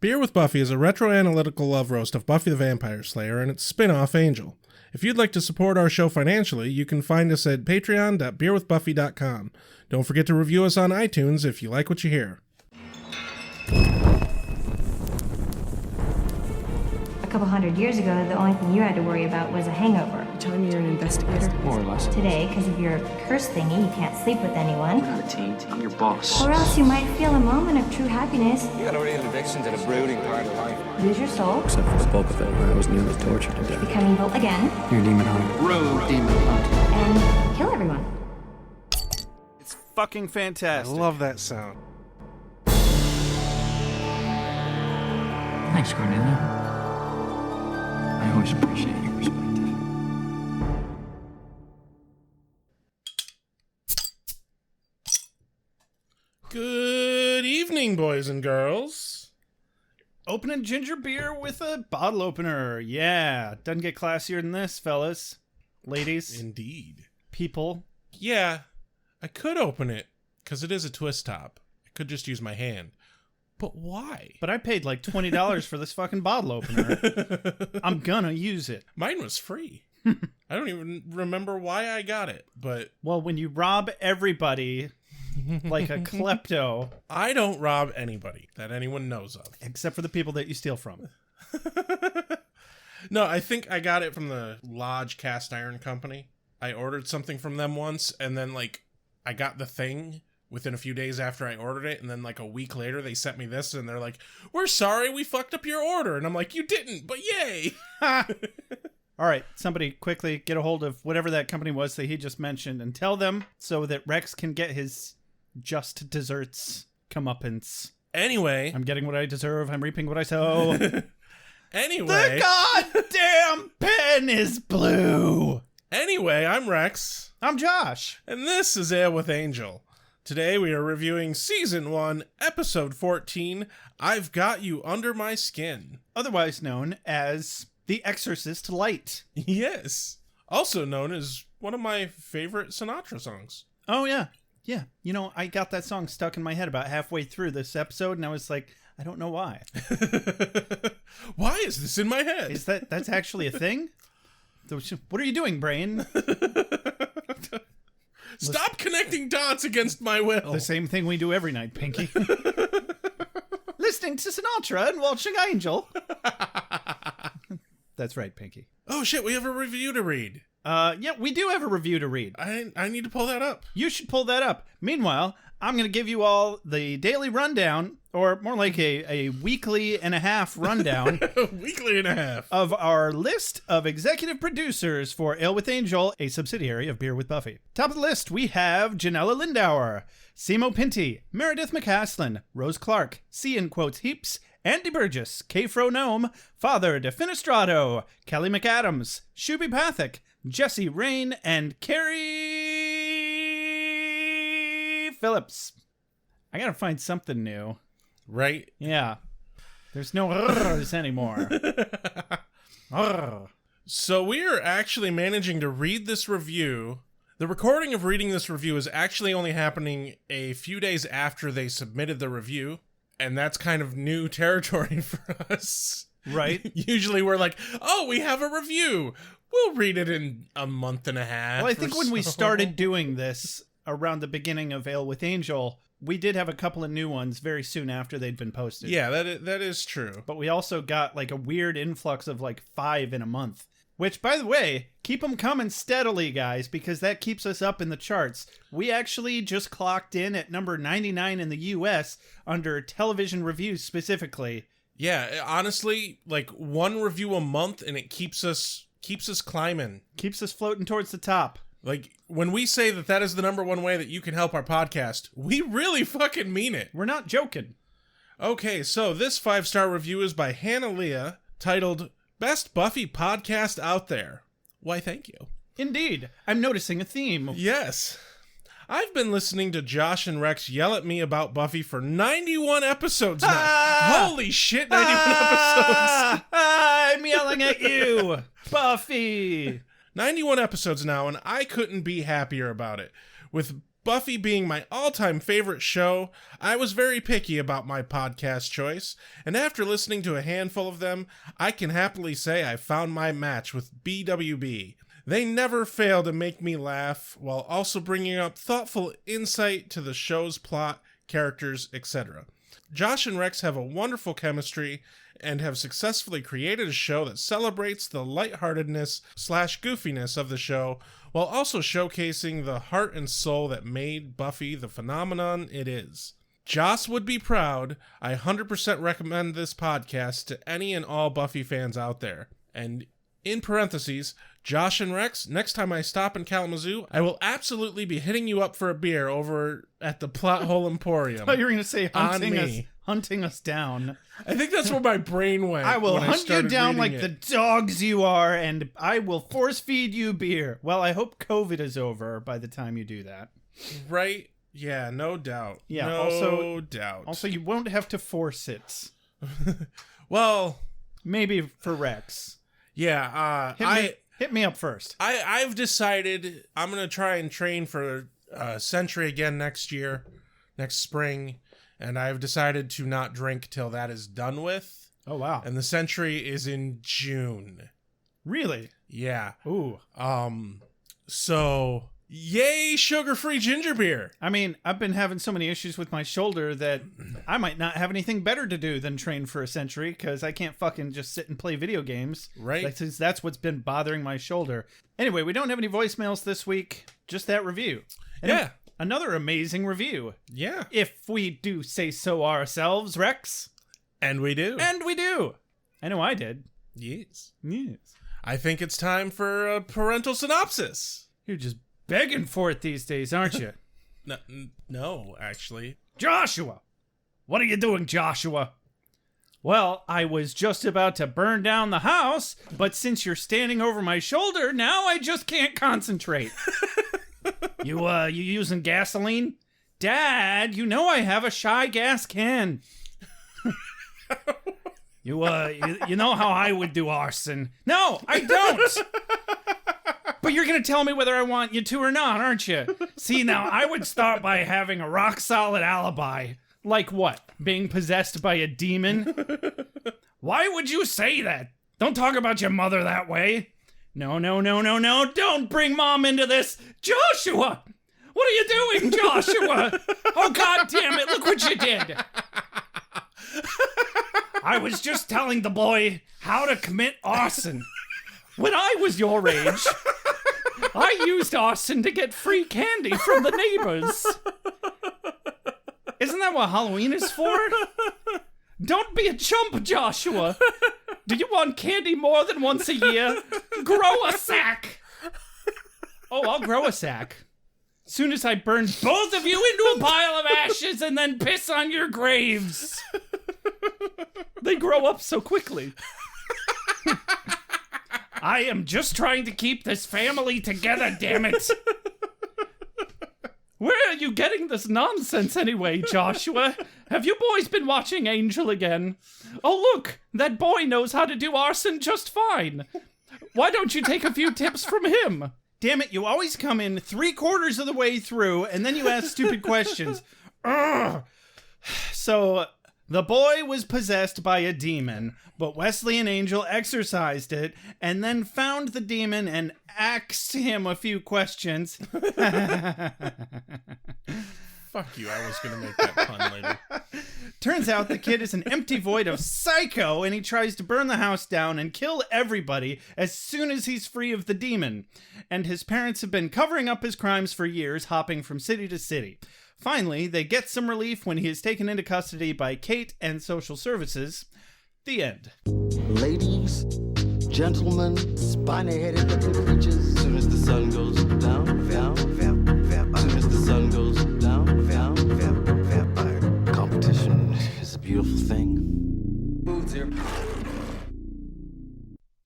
Beer with Buffy is a retro-analytical love roast of Buffy the Vampire Slayer and its spin-off Angel. If you'd like to support our show financially, you can find us at patreon.beerwithbuffy.com. Don't forget to review us on iTunes if you like what you hear. A couple hundred years ago, the only thing you had to worry about was a hangover. You're telling me you're an investigator? More or less. Today, because of your curse thingy, you can't sleep with anyone. We're not a team. I'm your boss. Or else you might feel a moment of true happiness, You got a real addiction to the brooding part of life. lose your soul, Except for the bulk of it, where I was nearly tortured to death. become evil again, You're a demon hunter. Road demon hunt. and kill everyone. It's fucking I fantastic. love that sound. Thanks, Cornelia. I always appreciate your perspective. Good evening, boys and girls. Opening ginger beer with a bottle opener. Yeah. Doesn't get classier than this, fellas. Ladies. Indeed. People. Yeah, I could open it, because it is a twist top. I could just use my hand. But why? But I paid like $20 for this fucking bottle opener. I'm gonna use it. Mine was free. I don't even remember why I got it, but Well, when you rob everybody like a klepto, I don't rob anybody that anyone knows of. except for the people that you steal from. No, I think I got it from the Lodge Cast Iron Company. I ordered something from them once, and then, like, I got the thing within a few days after I ordered it, and then, like, a week later, they sent me this, and they're like, "We're sorry, we fucked up your order." And I'm like, "You didn't, but yay!" All right, somebody quickly get a hold of whatever that company was that he just mentioned and tell them so that Rex can get his just desserts comeuppance. Anyway. I'm getting what I deserve. I'm reaping what I sow. Anyway. The goddamn pen is blue. Anyway, I'm Rex. I'm Josh. And this is AwA with Angel. Today we are reviewing Season 1, Episode 14, I've Got You Under My Skin. Otherwise known as The Exorcist Light. Yes. Also known as one of my favorite Sinatra songs. Oh, yeah. Yeah. You know, I got that song stuck in my head about halfway through this episode, and I was like, I don't know why. Why is this in my head? Is that's actually a thing? What are you doing, brain? Stop connecting dots against my will. The same thing we do every night, Pinky. Listening to Sinatra and watching Angel. That's right, Pinky. Oh shit, we have a review to read. Yeah, we do have a review to read. I need to pull that up. You should pull that up. Meanwhile, I'm going to give you all the daily rundown, or more like a weekly and a half rundown. Weekly and a half. Of our list of executive producers for Ale with Angel, a subsidiary of Beer with Buffy. Top of the list, we have Janella Lindauer, Simo Pinty, Meredith McCaslin, Rose Clark, C in quotes heaps, Andy Burgess, K. Fro Gnome, Father Defenestrado, Kelly McAdams, Shuby Pathak, Jesse Rain, and Carrie Phillips. I gotta find something new. Right? Yeah. There's no r's anymore. So we are actually managing to read this review. The recording of reading this review is actually only happening a few days after they submitted the review. And that's kind of new territory for us. Right. Usually we're like, oh, we have a review. We'll read it in a month and a half. Well, I think or when we so. started doing this around the beginning of Ale with Angel, we did have a couple of new ones very soon after they'd been posted. Yeah, that is true. But we also got like a weird influx of like 5 in a month. Which, by the way, keep them coming steadily, guys, because that keeps us up in the charts. We actually just clocked in at number 99 in the U.S. under television reviews specifically. Yeah, honestly, like one review a month and it keeps us climbing. Keeps us floating towards the top. Like, when we say that is the number one way that you can help our podcast, we really fucking mean it. We're not joking. Okay, so this 5-star review is by Hannah Leah, titled, Best Buffy Podcast Out There. Why, thank you. Indeed. I'm noticing a theme. Yes. I've been listening to Josh and Rex yell at me about Buffy for 91 episodes now. Holy shit, 91 episodes. I'm yelling at you. Buffy. 91 episodes now, and I couldn't be happier about it. With Buffy being my all-time favorite show, I was very picky about my podcast choice, and after listening to a handful of them, I can happily say I found my match with BWB. They never fail to make me laugh, while also bringing up thoughtful insight to the show's plot, characters, etc. Josh and Rex have a wonderful chemistry, and have successfully created a show that celebrates the lightheartedness/goofiness of the show, while also showcasing the heart and soul that made Buffy the phenomenon it is. Joss would be proud. I 100% recommend this podcast to any and all Buffy fans out there. And in parentheses, Josh and Rex, next time I stop in Kalamazoo, I will absolutely be hitting you up for a beer over at the Plot Hole Emporium. Oh, you were going to say hunting us down. I think that's where my brain went. I will hunt you down like it. the dogs you are, and I will force feed you beer. Well, I hope COVID is over by the time you do that. Right? Yeah, no doubt. Yeah, no doubt. Also, you won't have to force it. Well, maybe for Rex. Yeah, hit me up first. I've decided I'm going to try and train for Century again next spring. And I've decided to not drink till that is done with. Oh, wow. And the Century is in June. Really? Yeah. Ooh. So, yay sugar-free ginger beer. I mean, I've been having so many issues with my shoulder that I might not have anything better to do than train for a Century, because I can't fucking just sit and play video games. Right. That's what's been bothering my shoulder. Anyway, we don't have any voicemails this week. Just that review. And yeah. Another amazing review. Yeah. If we do say so ourselves, Rex. And we do. And we do. I know I did. Yes. Yes. I think it's time for a parental synopsis. You're just begging for it these days, aren't you? No, actually. Joshua! What are you doing, Joshua? Well, I was just about to burn down the house, but since you're standing over my shoulder, now I just can't concentrate. You using gasoline? Dad, you know I have a shy gas can. You know how I would do arson. No, I don't. But you're going to tell me whether I want you to or not, aren't you? See, now I would start by having a rock solid alibi. Like what? Being possessed by a demon? Why would you say that? Don't talk about your mother that way. No. Don't bring Mom into this. Joshua! What are you doing, Joshua? Oh, God damn it. Look what you did. I was just telling the boy how to commit arson. When I was your age, I used arson to get free candy from the neighbors. Isn't that what Halloween is for? Don't be a chump, Joshua. Do you want candy more than once a year? Grow a sack. Oh, I'll grow a sack. Soon as I burn both of you into a pile of ashes and then piss on your graves. They grow up so quickly. I am just trying to keep this family together, damn it. Where are you getting this nonsense anyway, Joshua? Have you boys been watching Angel again? Oh, look, that boy knows how to do arson just fine. Why don't you take a few tips from him? Damn it, you always come in 3/4 of the way through, and then you ask stupid questions. Ugh. So, the boy was possessed by a demon, but Wesley and Angel exorcised it, and then found the demon and asked him a few questions. Fuck you, I was gonna make that pun later. Turns out the kid is an empty void of psycho, and he tries to burn the house down and kill everybody as soon as he's free of the demon. And his parents have been covering up his crimes for years, hopping from city to city. Finally, they get some relief when he is taken into custody by Kate and social services. The end. Ladies, gentlemen, spiny-headed looking creatures. As soon as the sun goes down, as soon as the sun goes down, vampire. Competition is a beautiful thing.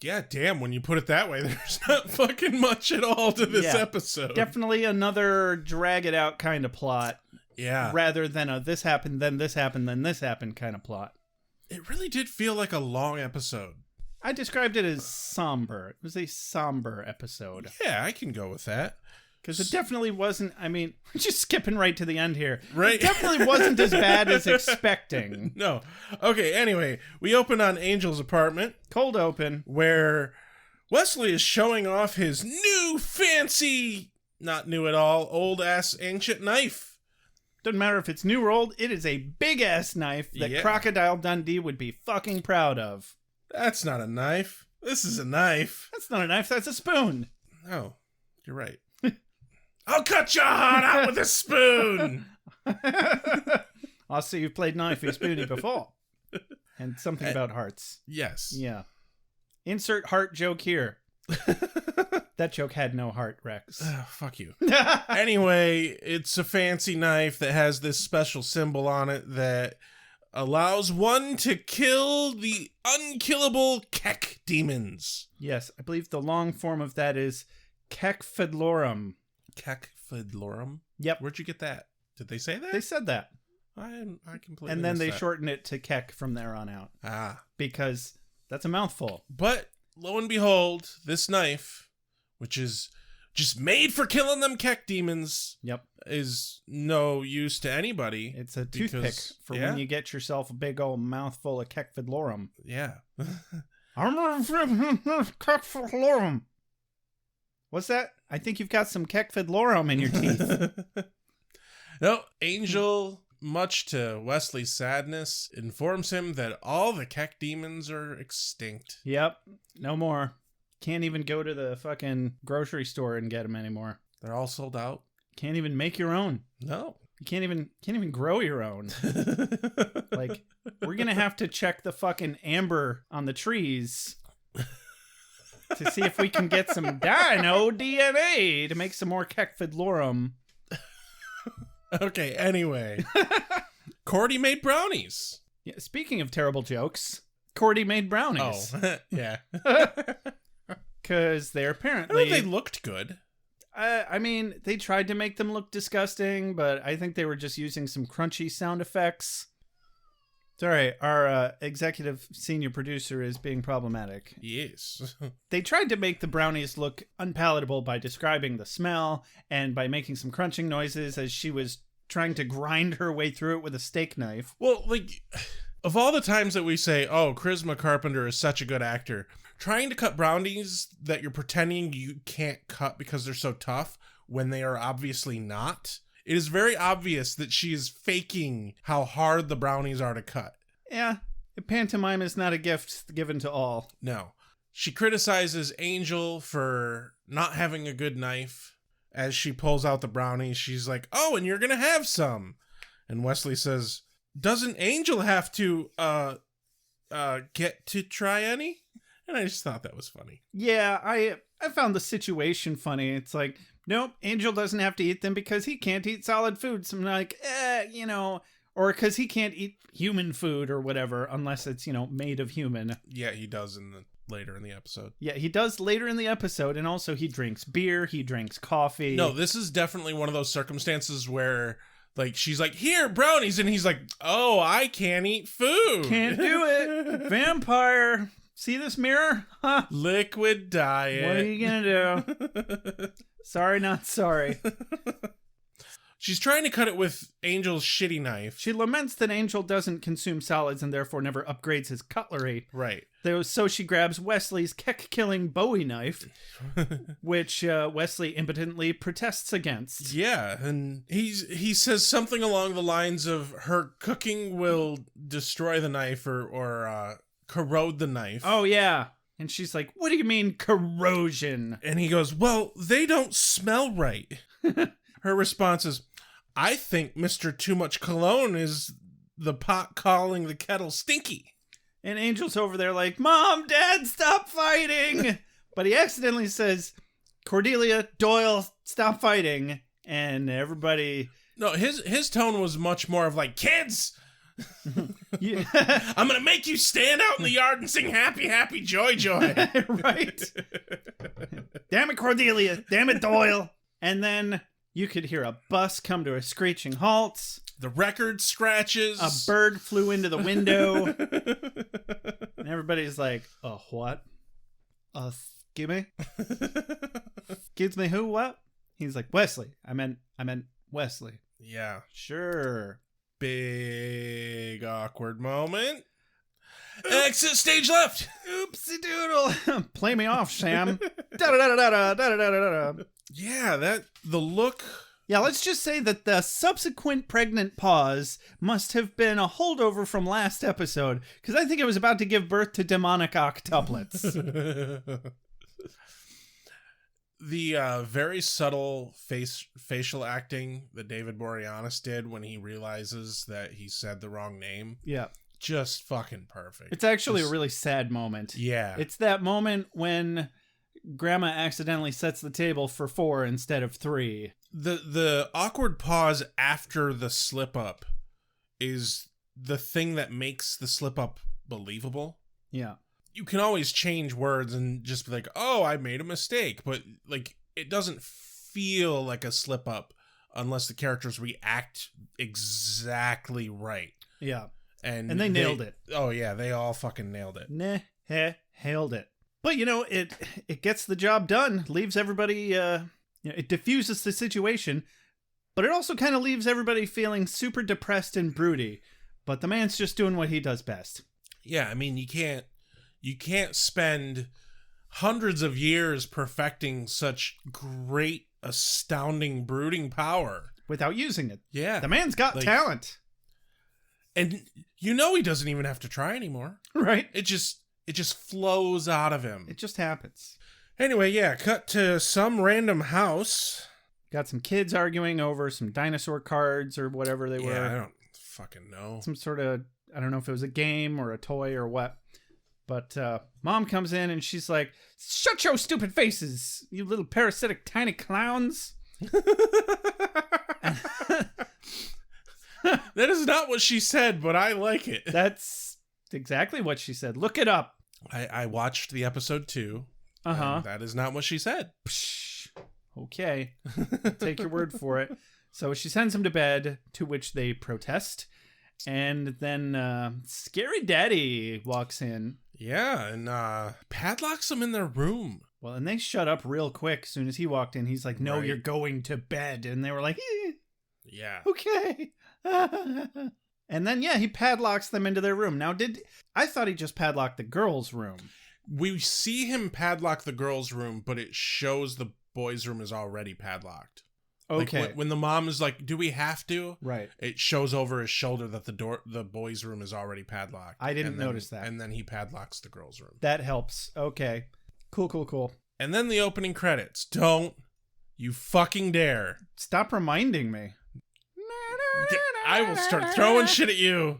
Yeah, damn, when you put it that way, there's not fucking much at all to this episode. Definitely another drag it out kind of plot. Yeah. Rather than a this happened, then this happened, then this happened kind of plot. It really did feel like a long episode. I described it as somber. It was a somber episode. Yeah, I can go with that. Because it definitely wasn't, I mean, just skipping right to the end here. Right. It definitely wasn't as bad as expecting. No. Okay, anyway, we open on Angel's apartment. Cold open. Where Wesley is showing off his new fancy, not new at all, old-ass ancient knife. Doesn't matter if it's new or old, it is a big-ass knife that Crocodile Dundee would be fucking proud of. That's not a knife. This is a knife. That's not a knife, that's a spoon. Oh, you're right. I'll cut your heart out with a spoon. I see you've played knifey spoony before. And something about hearts. Yes. Yeah. Insert heart joke here. That joke had no heart, Rex. Fuck you. Anyway, it's a fancy knife that has this special symbol on it that allows one to kill the unkillable Kek demons. Yes, I believe the long form of that is Kekfadlorem. Kekfadlorem? Yep. Where'd you get that? Did they say that? They said that. I completely And then missed they that. shortened it to Kek from there on out. Ah. Because that's a mouthful. But, lo and behold, this knife, which is just made for killing them Kek demons, Yep. is no use to anybody. It's a toothpick for when you get yourself a big old mouthful of Kekfadlorem. Yeah. Kekfadlorem. What's that? I think you've got some Kekfadlorem in your teeth. No, Angel, much to Wesley's sadness, informs him that all the Kek demons are extinct. Yep. No more. Can't even go to the fucking grocery store and get them anymore. They're all sold out. Can't even make your own. No. You can't even grow your own. Like, we're gonna have to check the fucking amber on the trees to see if we can get some dino DNA to make some more Kekfadlorem. Okay, anyway. Cordy made brownies. Yeah, speaking of terrible jokes, Cordy made brownies. Oh, yeah. Because they're I apparently... mean, they looked good. I mean, they tried to make them look disgusting, but I think they were just using some crunchy sound effects. Sorry, our executive senior producer is being problematic. Yes. They tried to make the brownies look unpalatable by describing the smell and by making some crunching noises as she was trying to grind her way through it with a steak knife. Well, like, of all the times that we say, oh, Charisma Carpenter is such a good actor, trying to cut brownies that you're pretending you can't cut because they're so tough when they are obviously not. It is very obvious that she is faking how hard the brownies are to cut. Yeah, pantomime is not a gift given to all. No. She criticizes Angel for not having a good knife. As she pulls out the brownies, she's like, oh, and you're gonna have some. And Wesley says, doesn't Angel have to, get to try any? And I just thought that was funny. Yeah, I found the situation funny. It's like, nope, Angel doesn't have to eat them because he can't eat solid food. So I'm like, or because he can't eat human food or whatever, unless it's, made of human. Yeah, he does later in the episode. Yeah, he does later in the episode, and also he drinks beer, he drinks coffee. No, this is definitely one of those circumstances where, like, she's like, here, brownies, and he's like, oh, I can't eat food. Can't do it. Vampire. See this mirror? Huh. Liquid diet. What are you gonna do? Sorry, not sorry. She's trying to cut it with Angel's shitty knife. She laments that Angel doesn't consume solids and therefore never upgrades his cutlery. Right. So she grabs Wesley's Kek-killing bowie knife, which Wesley impotently protests against. Yeah, and he says something along the lines of her cooking will destroy the knife or corrode the knife. Oh, yeah. And she's like, what do you mean corrosion? And he goes, well, they don't smell right. Her response is, I think Mr. Too Much Cologne is the pot calling the kettle stinky. And Angel's over there like, Mom, Dad, stop fighting. But he accidentally says, Cordelia, Doyle, stop fighting. And everybody... No, his tone was much more of like, kids! Yeah. I'm gonna make you stand out in the yard and sing happy, happy, joy, joy. Right. Damn it, Cordelia. Damn it, Doyle. And then you could hear a bus come to a screeching halt. The record scratches. A bird flew into the window. And everybody's like, what? Excuse me? Excuse me, who, what? He's like, Wesley. I meant Wesley. Yeah. Sure. Big awkward moment. Exit stage left. Oopsie doodle. Play me off, Sam. Da-da-da-da-da-da-da-da-da. Yeah, the look. Yeah, let's just say that the subsequent pregnant pause must have been a holdover from last episode, because I think it was about to give birth to demonic octuplets. The very subtle facial acting that David Boreanaz did when he realizes that he said the wrong name. Yeah. Just fucking perfect. It's actually a really sad moment. Yeah. It's that moment when Grandma accidentally sets the table for 4 instead of 3. The awkward pause after the slip up is the thing that makes the slip up believable. Yeah. You can always change words and just be like, oh, I made a mistake. But like, it doesn't feel like a slip up unless the characters react exactly right. Yeah. And they nailed it. Oh yeah, they all fucking nailed it. Nailed it. But it gets the job done. Leaves everybody. It diffuses the situation, but it also kind of leaves everybody feeling super depressed and broody. But the man's just doing what he does best. Yeah, I mean, you can't spend hundreds of years perfecting such great, astounding brooding power Without using it. Yeah, The man's got talent. And he doesn't even have to try anymore. Right. It just flows out of him. It just happens. Anyway, yeah, cut to some random house. Got some kids arguing over some dinosaur cards or whatever they were. I don't fucking know. Some sort of, I don't know if it was a game or a toy or what. But Mom comes in and she's like, shut your stupid faces, you little parasitic tiny clowns. That is not what she said, but I like it. That's exactly what she said. Look it up. I watched the episode 2. Uh-huh. That is not what she said. Psh, okay. I'll take your word for it. So she sends him to bed, to which they protest. And then Scary Daddy walks in. Yeah, and padlocks them in their room. Well, and they shut up real quick as soon as he walked in. He's like, no, Right. You're going to bed. And they were like, Yeah. Okay. And then, yeah, he padlocks them into their room. Now, I thought he just padlocked the girls' room. We see him padlock the girls' room, but it shows the boys' room is already padlocked. Okay. Like when the mom is like, do we have to? Right. It shows over his shoulder that the boys' room is already padlocked. I didn't notice that. And then he padlocks the girls' room. That helps. Okay. Cool. And then the opening credits. Don't you fucking dare. Stop reminding me. I will start throwing shit at you.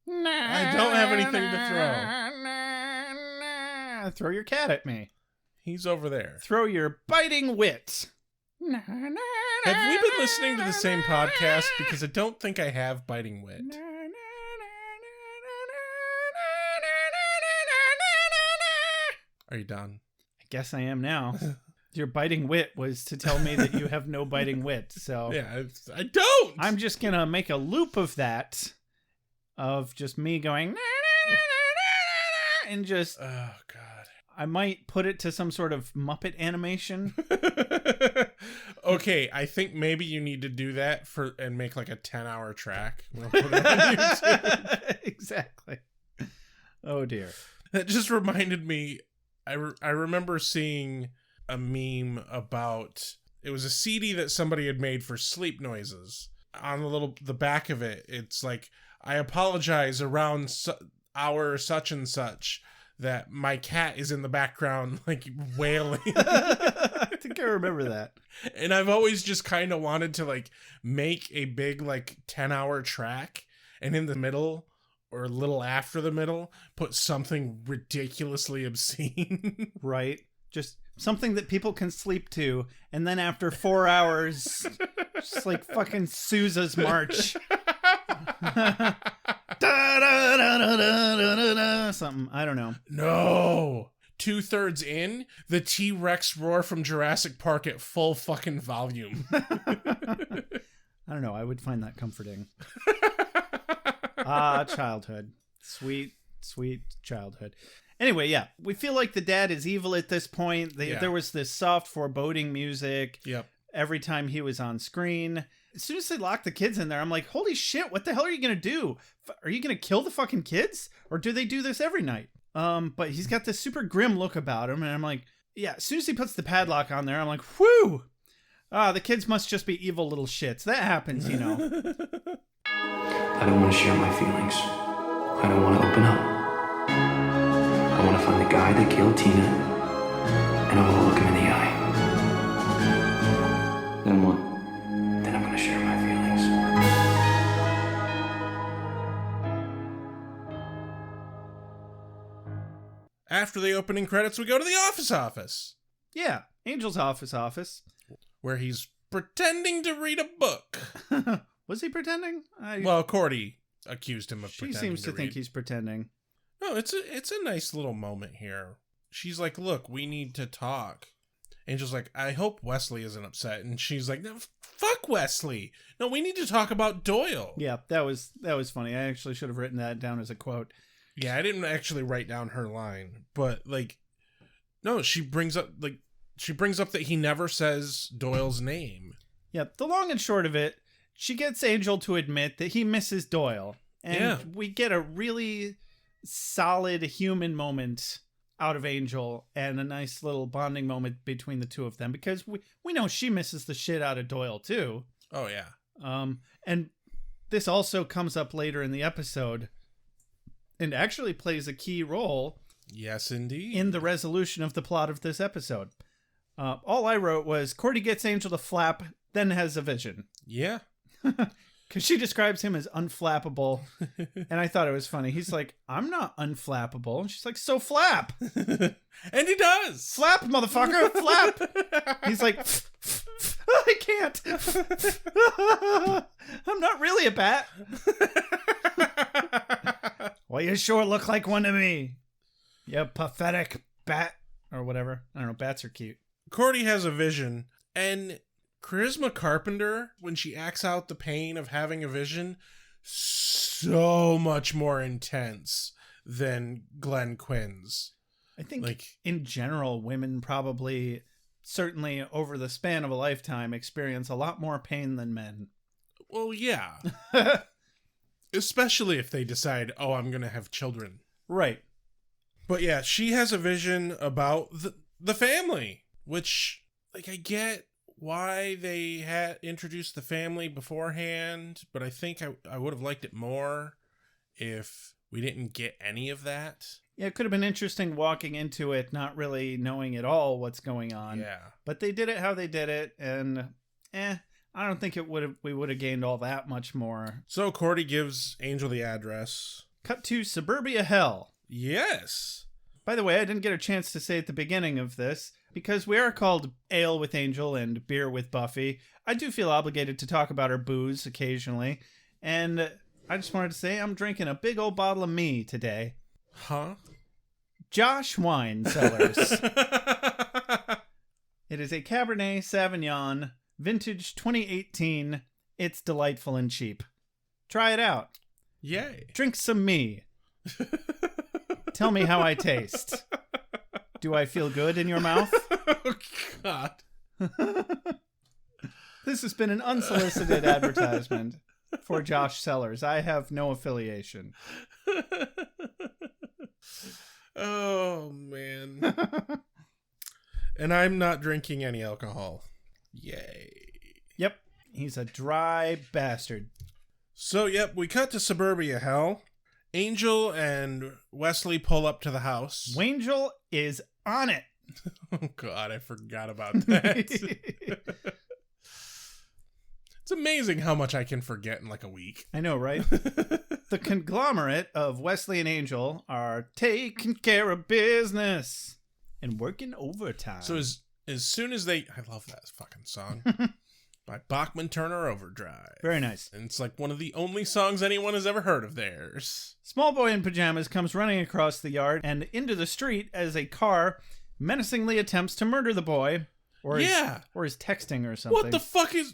I don't have anything to throw. Throw your cat at me. He's over there. Throw your biting wit. Have we been listening to the same podcast? Because I don't think I have biting wit. Are you done? I guess I am now. Your biting wit was to tell me that you have no biting wit. So Yeah, I don't. I'm just going to make a loop of that, of just me going, and just, Oh, God. I might put it to some sort of Muppet animation. Okay, I think maybe you need to do that and make like a 10-hour track. We'll put it on YouTube. Exactly. Oh, dear. That just reminded me, I remember seeing a meme about, it was a CD that somebody had made for sleep noises. On the back of it, it's like, I apologize around hour such and such that my cat is in the background like wailing. I think I remember that. And I've always just kind of wanted to like make a big like 10-hour track, and in the middle or a little after the middle put something ridiculously obscene. Right. Just something that people can sleep to, and then after 4 hours, just like fucking Sousa's March. Something. I don't know. No. 2/3 in, the T-Rex roar from Jurassic Park at full fucking volume. I don't know. I would find that comforting. Childhood. Sweet childhood. Anyway, yeah. We feel like the dad is evil at this point. There was this soft foreboding music. Yep. every time he was on screen. As soon as they locked the kids in there, I'm like, holy shit, what the hell are you going to do? Are you going to kill the fucking kids? Or do they do this every night? But he's got this super grim look about him, and I'm like, yeah, as soon as he puts the padlock on there, I'm like, whew! The kids must just be evil little shits. That happens, you know. I don't want to share my feelings. I don't want to open up. I want to find the guy that killed Tina, and I want to look him in the eye. Then what? Then I'm going to share my feelings. After the opening credits, we go to the office, Yeah, Angel's office. where he's pretending to read a book. Was he pretending? Well, Cordy accused him of She pretending seems to think he's pretending. No, it's a nice little moment here. She's like, look, we need to talk. Angel's like, I hope Wesley isn't upset. And she's like, no, fuck Wesley. No, we need to talk about Doyle. Yeah, that was funny. I actually should have written that down as a quote. Yeah, I didn't actually write down her line, but like, no, she brings up that he never says Doyle's name. Yeah, the long and short of it, she gets Angel to admit that he misses Doyle. And we get a really solid human moment out of Angel and a nice little bonding moment between the two of them, because we know she misses the shit out of Doyle too. Oh yeah. And this also comes up later in the episode and actually plays a key role. Yes, indeed. In the resolution of the plot of this episode. All I wrote was Cordy gets Angel to flap, then has a vision. Yeah. Because she describes him as unflappable. And I thought it was funny. He's like, I'm not unflappable. And she's like, so flap. And he does. Flap, motherfucker. Flap. He's like, I can't. I'm not really a bat. Well, you sure look like one to me. You pathetic bat. Or whatever. I don't know. Bats are cute. Cordy has a vision, and Charisma Carpenter, when she acts out the pain of having a vision, so much more intense than Glenn Quinn's. I think in general, women probably, certainly over the span of a lifetime, experience a lot more pain than men. Well, yeah. Especially if they decide, oh, I'm going to have children. Right. But yeah, she has a vision about the family, which, like, I get why they had introduced the family beforehand, but I think I would have liked it more if we didn't get any of that. Yeah, it could have been interesting walking into it not really knowing at all what's going on. Yeah. But they did it how they did it, and I don't think we would have gained all that much more. So Cordy gives Angel the address. Cut to Suburbia Hell. Yes. By the way, I didn't get a chance to say at the beginning of this, because we are called Ale with Angel and Beer with Buffy, I do feel obligated to talk about our booze occasionally, and I just wanted to say I'm drinking a big old bottle of me today. Huh? Josh Wine Cellars. It is a Cabernet Sauvignon, vintage 2018. It's delightful and cheap. Try it out. Yay. Drink some me. Tell me how I taste. Do I feel good in your mouth? Oh, God. This has been an unsolicited advertisement for Josh Sellers. I have no affiliation. Oh, man. And I'm not drinking any alcohol. Yay. Yep. He's a dry bastard. So, yep, we cut to Suburbia Hell. Angel and Wesley pull up to the house. Wangel is on it. Oh, God, I forgot about that. It's amazing how much I can forget in like a week. I know, right? The conglomerate of Wesley and Angel are taking care of business and working overtime. So as soon as they... I love that fucking song. By Bachman Turner Overdrive. Very nice. And it's like one of the only songs anyone has ever heard of theirs. Small boy in pajamas comes running across the yard and into the street as a car menacingly attempts to murder the boy. Or is texting or something. What the fuck is...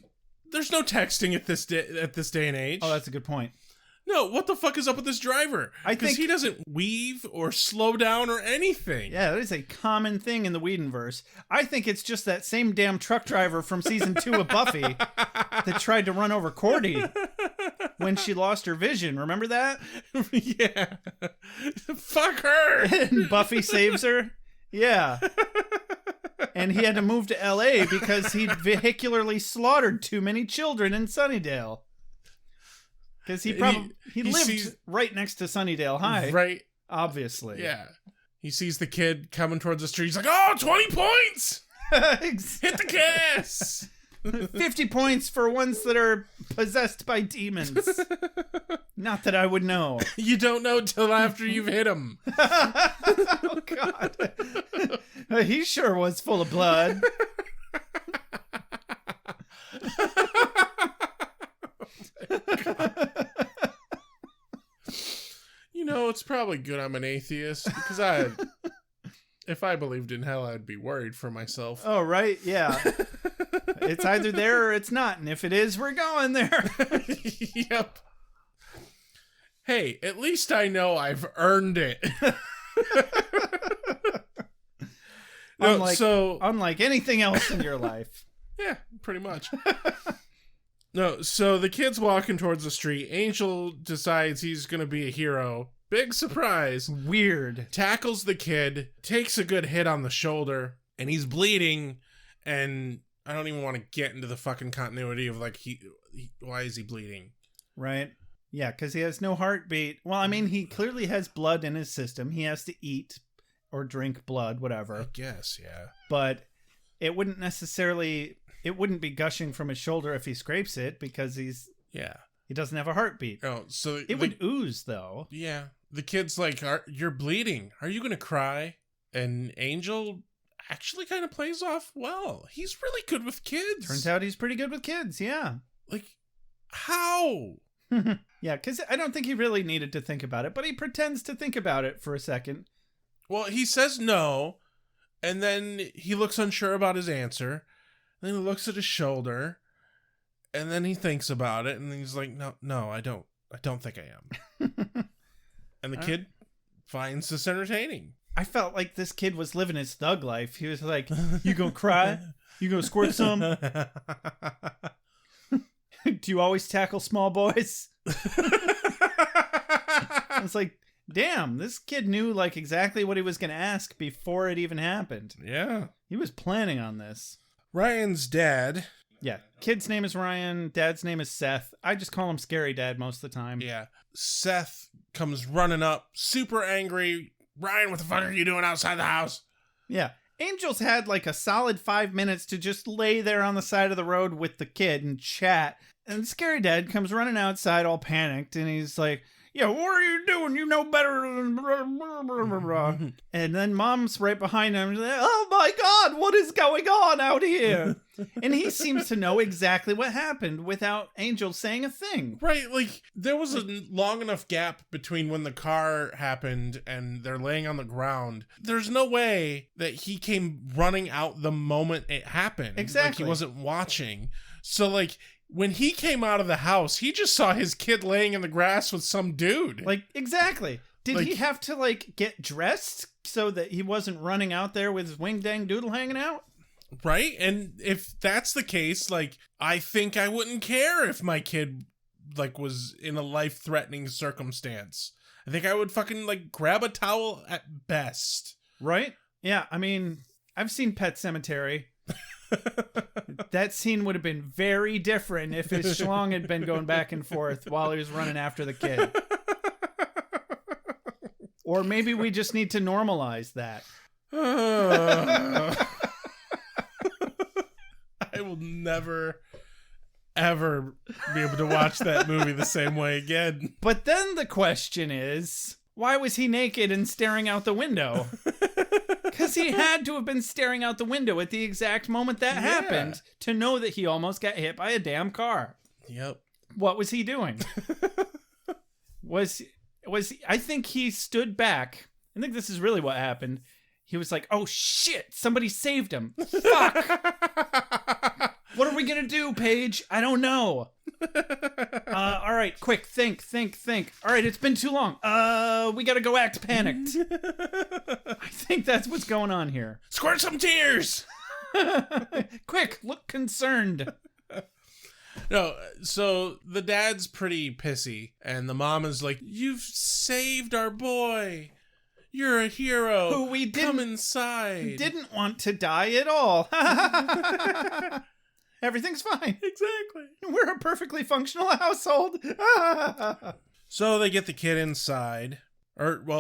There's no texting at this day and age. Oh, that's a good point. No, what the fuck is up with this driver? Because he doesn't weave or slow down or anything. Yeah, that is a common thing in the Whedonverse. I think it's just that same damn truck driver from season 2 of Buffy that tried to run over Cordy when she lost her vision. Remember that? Yeah. Fuck her. And Buffy saves her. Yeah. And he had to move to LA because he vehicularly slaughtered too many children in Sunnydale. Because he lived right next to Sunnydale High. Right. Obviously. Yeah. He sees the kid coming towards the street. He's like, oh, 20 points! Exactly. Hit the gas! 50 points for ones that are possessed by demons. Not that I would know. You don't know till after you've hit him. Oh, God. He sure was full of blood. You know, it's probably good I'm an atheist because if I believed in hell, I'd be worried for myself. Oh, right. Yeah. It's either there or it's not. And if it is, we're going there. Yep. Hey, at least I know I've earned it. Unlike anything else in your life. Yeah, pretty much. No, so the kid's walking towards the street. Angel decides he's going to be a hero. Big surprise. Weird. Tackles the kid, takes a good hit on the shoulder, and he's bleeding. And I don't even want to get into the fucking continuity of like, why is he bleeding? Right. Yeah, because he has no heartbeat. Well, I mean, he clearly has blood in his system. He has to eat or drink blood, whatever. I guess, yeah. But it wouldn't be gushing from his shoulder if he scrapes it because he doesn't have a heartbeat. Oh, so it would ooze though. Yeah. The kid's like, you're bleeding. Are you going to cry? And Angel actually kind of plays off well. He's really good with kids. Turns out he's pretty good with kids, yeah. Like, how? Yeah, because I don't think he really needed to think about it, but he pretends to think about it for a second. Well, he says no, and then he looks unsure about his answer. And then he looks at his shoulder, and then he thinks about it, and he's like, no, I don't think I am. And the kid finds this entertaining. I felt like this kid was living his thug life. He was like, you gonna cry? You gonna squirt some? Do you always tackle small boys? I was like, damn, this kid knew like exactly what he was going to ask before it even happened. Yeah. He was planning on this. Ryan's dad. Yeah. Kid's name is Ryan. Dad's name is Seth. I just call him Scary Dad most of the time. Yeah. Seth comes running up, super angry. Ryan, what the fuck are you doing outside the house? Yeah. Angel's had like a solid 5 minutes to just lay there on the side of the road with the kid and chat. And Scary Dad comes running outside all panicked and he's like, yeah, what are you doing? You know better than blah, blah, blah, blah, blah. And then Mom's right behind him. Like, oh my God, what is going on out here? And he seems to know exactly what happened without Angel saying a thing. Right, like there was a long enough gap between when the car happened and they're laying on the ground. There's no way that he came running out the moment it happened. Exactly. Like he wasn't watching. So like when he came out of the house, he just saw his kid laying in the grass with some dude. Like, exactly. Did like, he have to, like, get dressed so that he wasn't running out there with his wing-dang doodle hanging out? Right? And if that's the case, like, I think I wouldn't care if my kid, like, was in a life-threatening circumstance. I think I would fucking, like, grab a towel at best. Right? Yeah, I mean, I've seen Pet Sematary. That scene would have been very different if his schlong had been going back and forth while he was running after the kid. Or maybe we just need to normalize that. I will never, ever be able to watch that movie the same way again. But then the question is, why was he naked and staring out the window? Because he had to have been staring out the window at the exact moment that happened to know that he almost got hit by a damn car. Yep. What was he doing? I think he stood back. I think this is really what happened. He was like, oh shit, somebody saved him. Fuck. What are we gonna do, Paige? I don't know. All right, quick, think. All right, it's been too long. We gotta go act panicked. I think that's what's going on here. Squirt some tears! Quick, look concerned. No, so the dad's pretty pissy, and the mom is like, "You've saved our boy. You're a hero. Who we Come inside." Didn't want to die at all. Everything's fine. Exactly. We're a perfectly functional household. So they get the kid inside.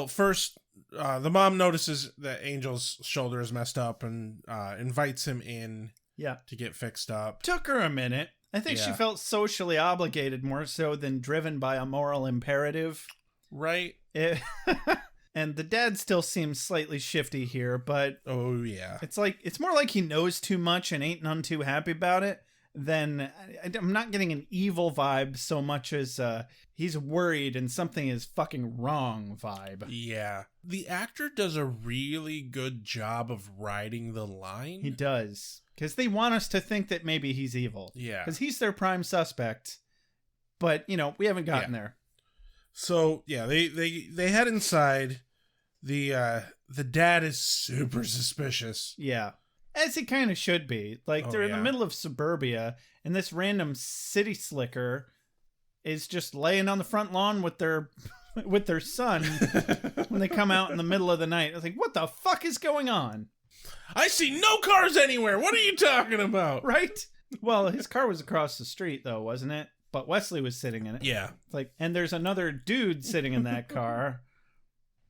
First, the mom notices that Angel's shoulder is messed up and invites him in to get fixed up. Took her a minute. I think she felt socially obligated more so than driven by a moral imperative. Right. And the dad still seems slightly shifty here, but oh yeah, it's more like he knows too much and ain't none too happy about it. Then I'm not getting an evil vibe so much as he's worried and something is fucking wrong vibe. Yeah, the actor does a really good job of riding the line. He does, because they want us to think that maybe he's evil. Yeah, because he's their prime suspect. But we haven't gotten there. So yeah, they head inside. The dad is super suspicious. Yeah. As he kind of should be. Like, they're in the middle of suburbia, and this random city slicker is just laying on the front lawn with their son when they come out in the middle of the night. I was like, what the fuck is going on? I see no cars anywhere. What are you talking about? Right? Well, his car was across the street, though, wasn't it? But Wesley was sitting in it. Yeah. It's like, and there's another dude sitting in that car.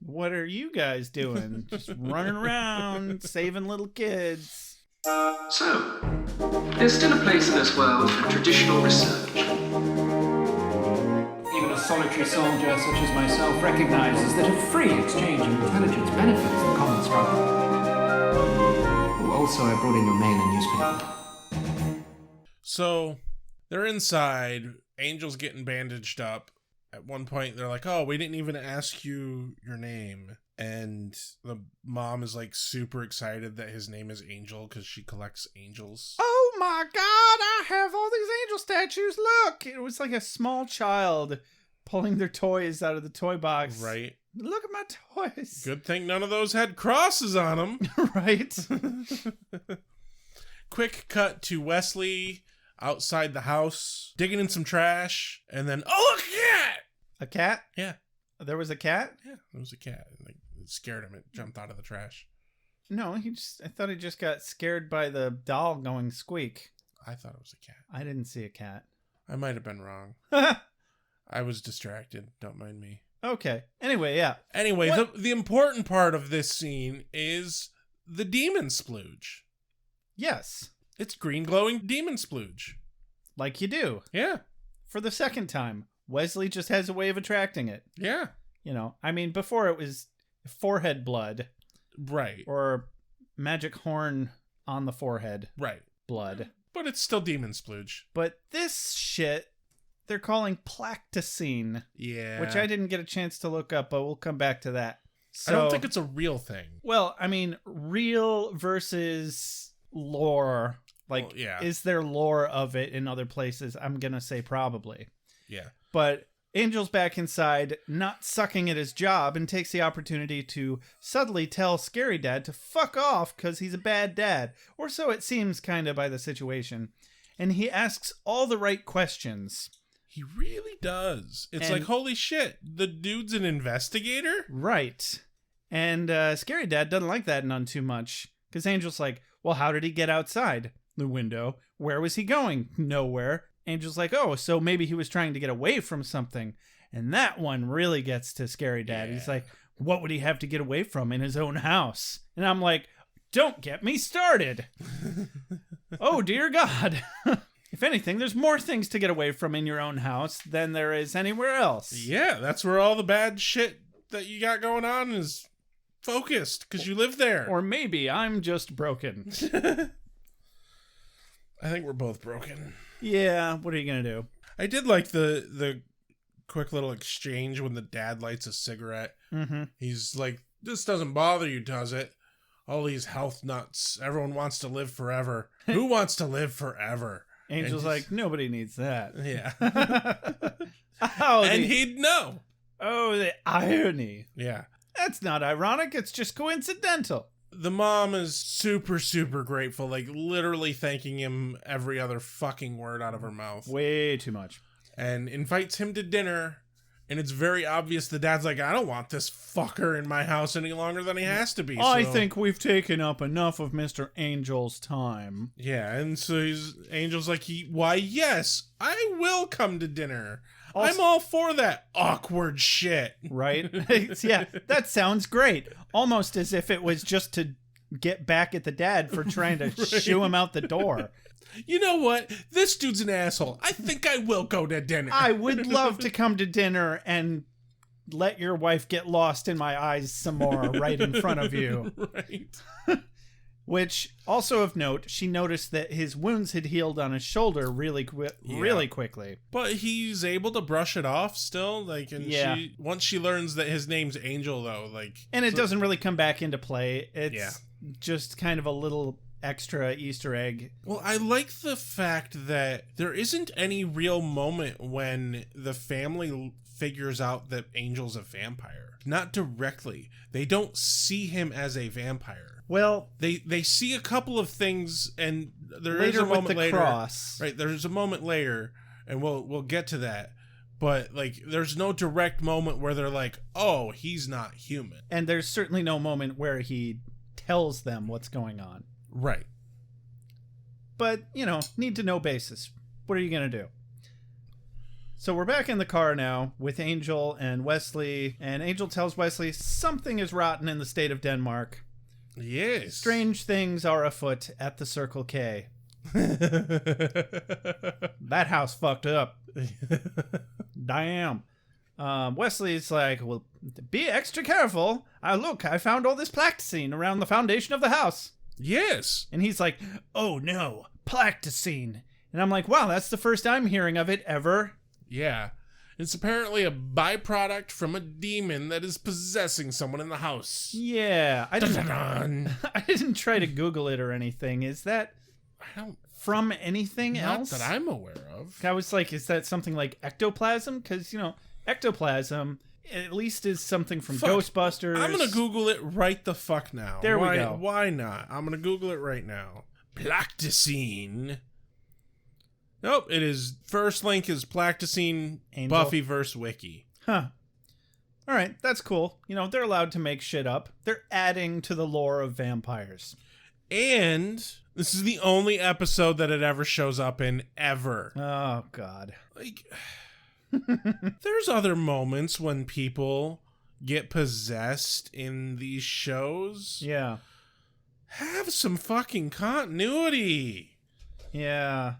What are you guys doing? Just running around, saving little kids. So, there's still a place in this world for traditional research. Even a solitary soldier such as myself recognizes that a free exchange of intelligence benefits the common struggle. Oh, also, I brought in your mail and newspaper. So, they're inside. Angel's getting bandaged up. At one point, they're like, "Oh, we didn't even ask you your name." And the mom is like super excited that his name is Angel because she collects angels. Oh my God, I have all these angel statues. Look, it was like a small child pulling their toys out of the toy box. Right. Look at my toys. Good thing none of those had crosses on them. Right. Quick cut to Wesley outside the house, digging in some trash, and then, oh, look, a cat! A cat? Yeah. There was a cat? Yeah, there was a cat. Like, it scared him. It jumped out of the trash. No, I thought he just got scared by the doll going squeak. I thought it was a cat. I didn't see a cat. I might have been wrong. I was distracted. Don't mind me. Okay. Anyway, yeah. Anyway, the important part of this scene is the demon splooge. Yes. It's green glowing demon splooge. Like you do. Yeah. For the second time. Wesley just has a way of attracting it. Yeah. I mean, before it was forehead blood. Right. Or magic horn on the forehead. Right. Blood. But it's still demon splooge. But this shit, they're calling Plactocene. Yeah. Which I didn't get a chance to look up, but we'll come back to that. So, I don't think it's a real thing. Well, I mean, real versus lore. Like, is there lore of it in other places? I'm going to say probably. Yeah. But Angel's back inside, not sucking at his job, and takes the opportunity to subtly tell Scary Dad to fuck off because he's a bad dad. Or so it seems kind of by the situation. And he asks all the right questions. He really does. It's like, holy shit, the dude's an investigator? Right. And Scary Dad doesn't like that none too much. Because Angel's like, well, how did he get outside the window? Where was he going? Nowhere. Angel's like, oh, so maybe he was trying to get away from something. And that one really gets to Scary Dad. Yeah. He's like, what would he have to get away from in his own house? And I'm like, don't get me started. Oh, dear God. If anything, there's more things to get away from in your own house than there is anywhere else. Yeah, that's where all the bad shit that you got going on is focused, because you live there. Or maybe I'm just broken. I think we're both broken. Yeah, what are you going to do? I did like the quick little exchange when the dad lights a cigarette. Mm-hmm. He's like, this doesn't bother you, does it? all these health nuts. Everyone wants to live forever. Who wants to live forever? Angel's like, nobody needs that. Yeah. And he'd know. Oh, the irony. Yeah. That's not ironic. It's just coincidental. The mom is super, super grateful, like literally thanking him every other fucking word out of her mouth. Way too much. And invites him to dinner. And it's very obvious the dad's like, I don't want this fucker in my house any longer than he has to be. I think we've taken up enough of Mr. Angel's time. Yeah, and so Angel's like, why, yes, I will come to dinner. I'm all for that awkward shit. Right? Yeah, that sounds great. Almost as if it was just to get back at the dad for trying to shoo him out the door. You know what? This dude's an asshole. I think I will go to dinner. I would love to come to dinner and let your wife get lost in my eyes some more right in front of you. Right. Which, also of note, she noticed that his wounds had healed on his shoulder really quickly. But he's able to brush it off still. Like, and once she learns that his name's Angel, though, like... And it doesn't really come back into play. It's just kind of a little extra Easter egg. Well, I like the fact that there isn't any real moment when the family figures out that Angel's a vampire. Not directly. They don't see him as a vampire. Well, they see a couple of things, and there later is a moment with the later. Cross. Right, there's a moment later, and we'll get to that. But like, there's no direct moment where they're like, "Oh, he's not human." And there's certainly no moment where he tells them what's going on. Right. But, need to know basis. What are you going to do? So we're back in the car now with Angel and Wesley, and Angel tells Wesley something is rotten in the state of Denmark. Yes. Strange things are afoot at the Circle K. That house fucked up. Damn. Wesley's like, well, be extra careful. I found all this plasticine around the foundation of the house. Yes. And he's like, oh no, plasticine. And I'm like, wow, that's the first I'm hearing of it ever. Yeah. It's apparently a byproduct from a demon that is possessing someone in the house. Yeah. I didn't try to Google it or anything. Is that from anything else? Not that I'm aware of. I was like, is that something like ectoplasm? Because, ectoplasm at least is something from Ghostbusters. I'm going to Google it right the fuck now. There we go. Why not? I'm going to Google it right now. Plasticine. Nope, it is. First link is Plasticine Buffy-verse wiki. Huh. All right, that's cool. They're allowed to make shit up. They're adding to the lore of vampires. And this is the only episode that it ever shows up in, ever. Oh, God. Like, there's other moments when people get possessed in these shows. Yeah. Have some fucking continuity. Yeah.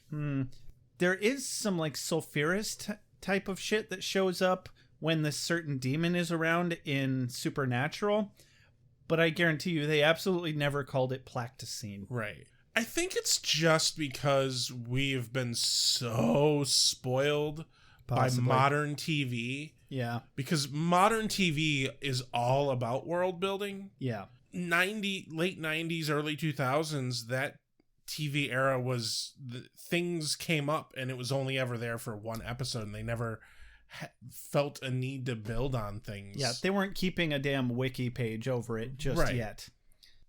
There is some like sulfurous type of shit that shows up when this certain demon is around in Supernatural, but I guarantee you they absolutely never called it plasticine. Right. I think it's just because we've been so spoiled by modern TV. Yeah. Because modern TV is all about world building. Yeah. Late 90s, early 2000s, that TV era was things came up and it was only ever there for one episode and they never felt a need to build on things. Yeah, they weren't keeping a damn wiki page over it just yet.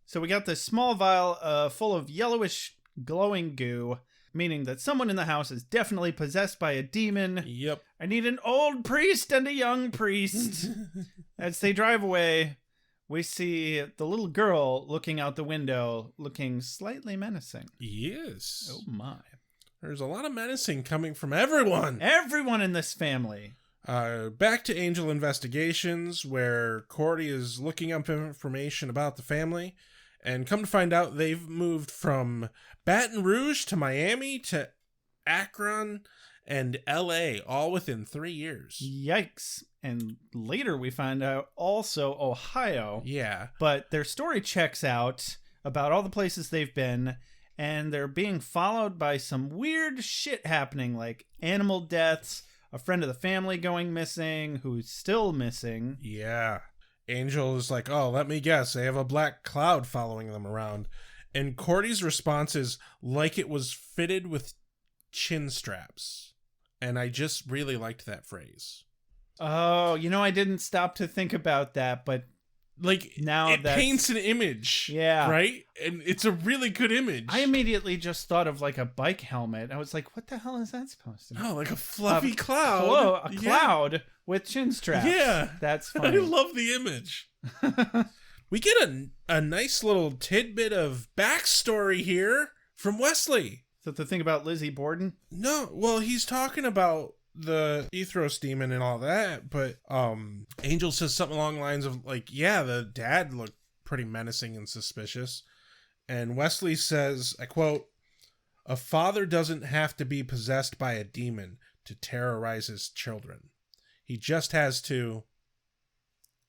So we got this small vial full of yellowish glowing goo, meaning that someone in the house is definitely possessed by a demon. Yep. I need an old priest and a young priest. As they drive away, we see the little girl looking out the window, looking slightly menacing. Yes. Oh my. There's a lot of menacing coming from everyone. Everyone in this family. Back to Angel Investigations, where Cordy is looking up information about the family, and come to find out they've moved from Baton Rouge to Miami to Akron and LA, all within 3 years. Yikes. And later we find out also Ohio. Yeah. But their story checks out about all the places they've been, and they're being followed by some weird shit happening, like animal deaths, a friend of the family going missing, who's still missing. Yeah. Angel is like, oh, let me guess, they have a black cloud following them around. And Cordy's response is like it was fitted with chin straps. And I just really liked that phrase. Oh, I didn't stop to think about that, but like now it paints an image. Yeah. Right? And it's a really good image. I immediately just thought of like a bike helmet. I was like, what the hell is that supposed to be? Oh, like a fluffy cloud. Hello, a cloud with chin straps. Yeah. That's funny. I love the image. We get a nice little tidbit of backstory here from Wesley. Is that the thing about Lizzie Borden? No, well, he's talking about the Ethros demon and all that, but Angel says something along the lines of like, yeah, the dad looked pretty menacing and suspicious. And Wesley says, I quote, "A father doesn't have to be possessed by a demon to terrorize his children. He just has to,"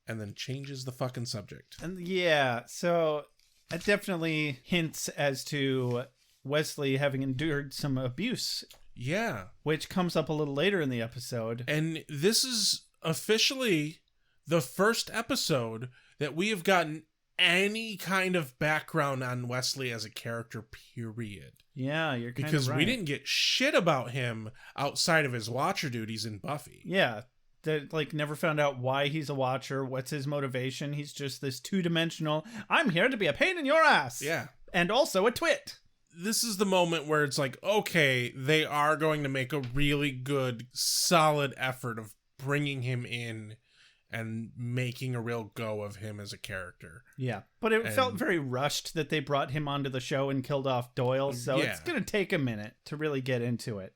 and then changes the fucking subject. And yeah, so it definitely hints as to Wesley having endured some abuse. Yeah. Which comes up a little later in the episode. And this is officially the first episode that we have gotten any kind of background on Wesley as a character, period. Yeah, you're kind because of right. we didn't get shit about him outside of his Watcher duties in Buffy. Yeah. That like never found out why he's a Watcher, what's his motivation. He's just this two-dimensional, I'm here to be a pain in your ass. Yeah. And also a twit. This is the moment where it's like, okay, they are going to make a really good, solid effort of bringing him in and making a real go of him as a character. Yeah, but it felt very rushed that they brought him onto the show and killed off Doyle, so it's going to take a minute to really get into it.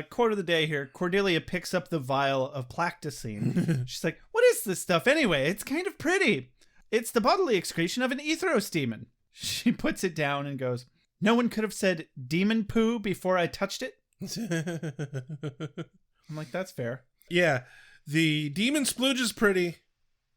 Quote of the day here, Cordelia picks up the vial of Placticine. She's like, what is this stuff anyway? It's kind of pretty. It's the bodily excretion of an Ethros demon. She puts it down and goes, no one could have said demon poo before I touched it? I'm like, that's fair. Yeah, the demon splooge is pretty,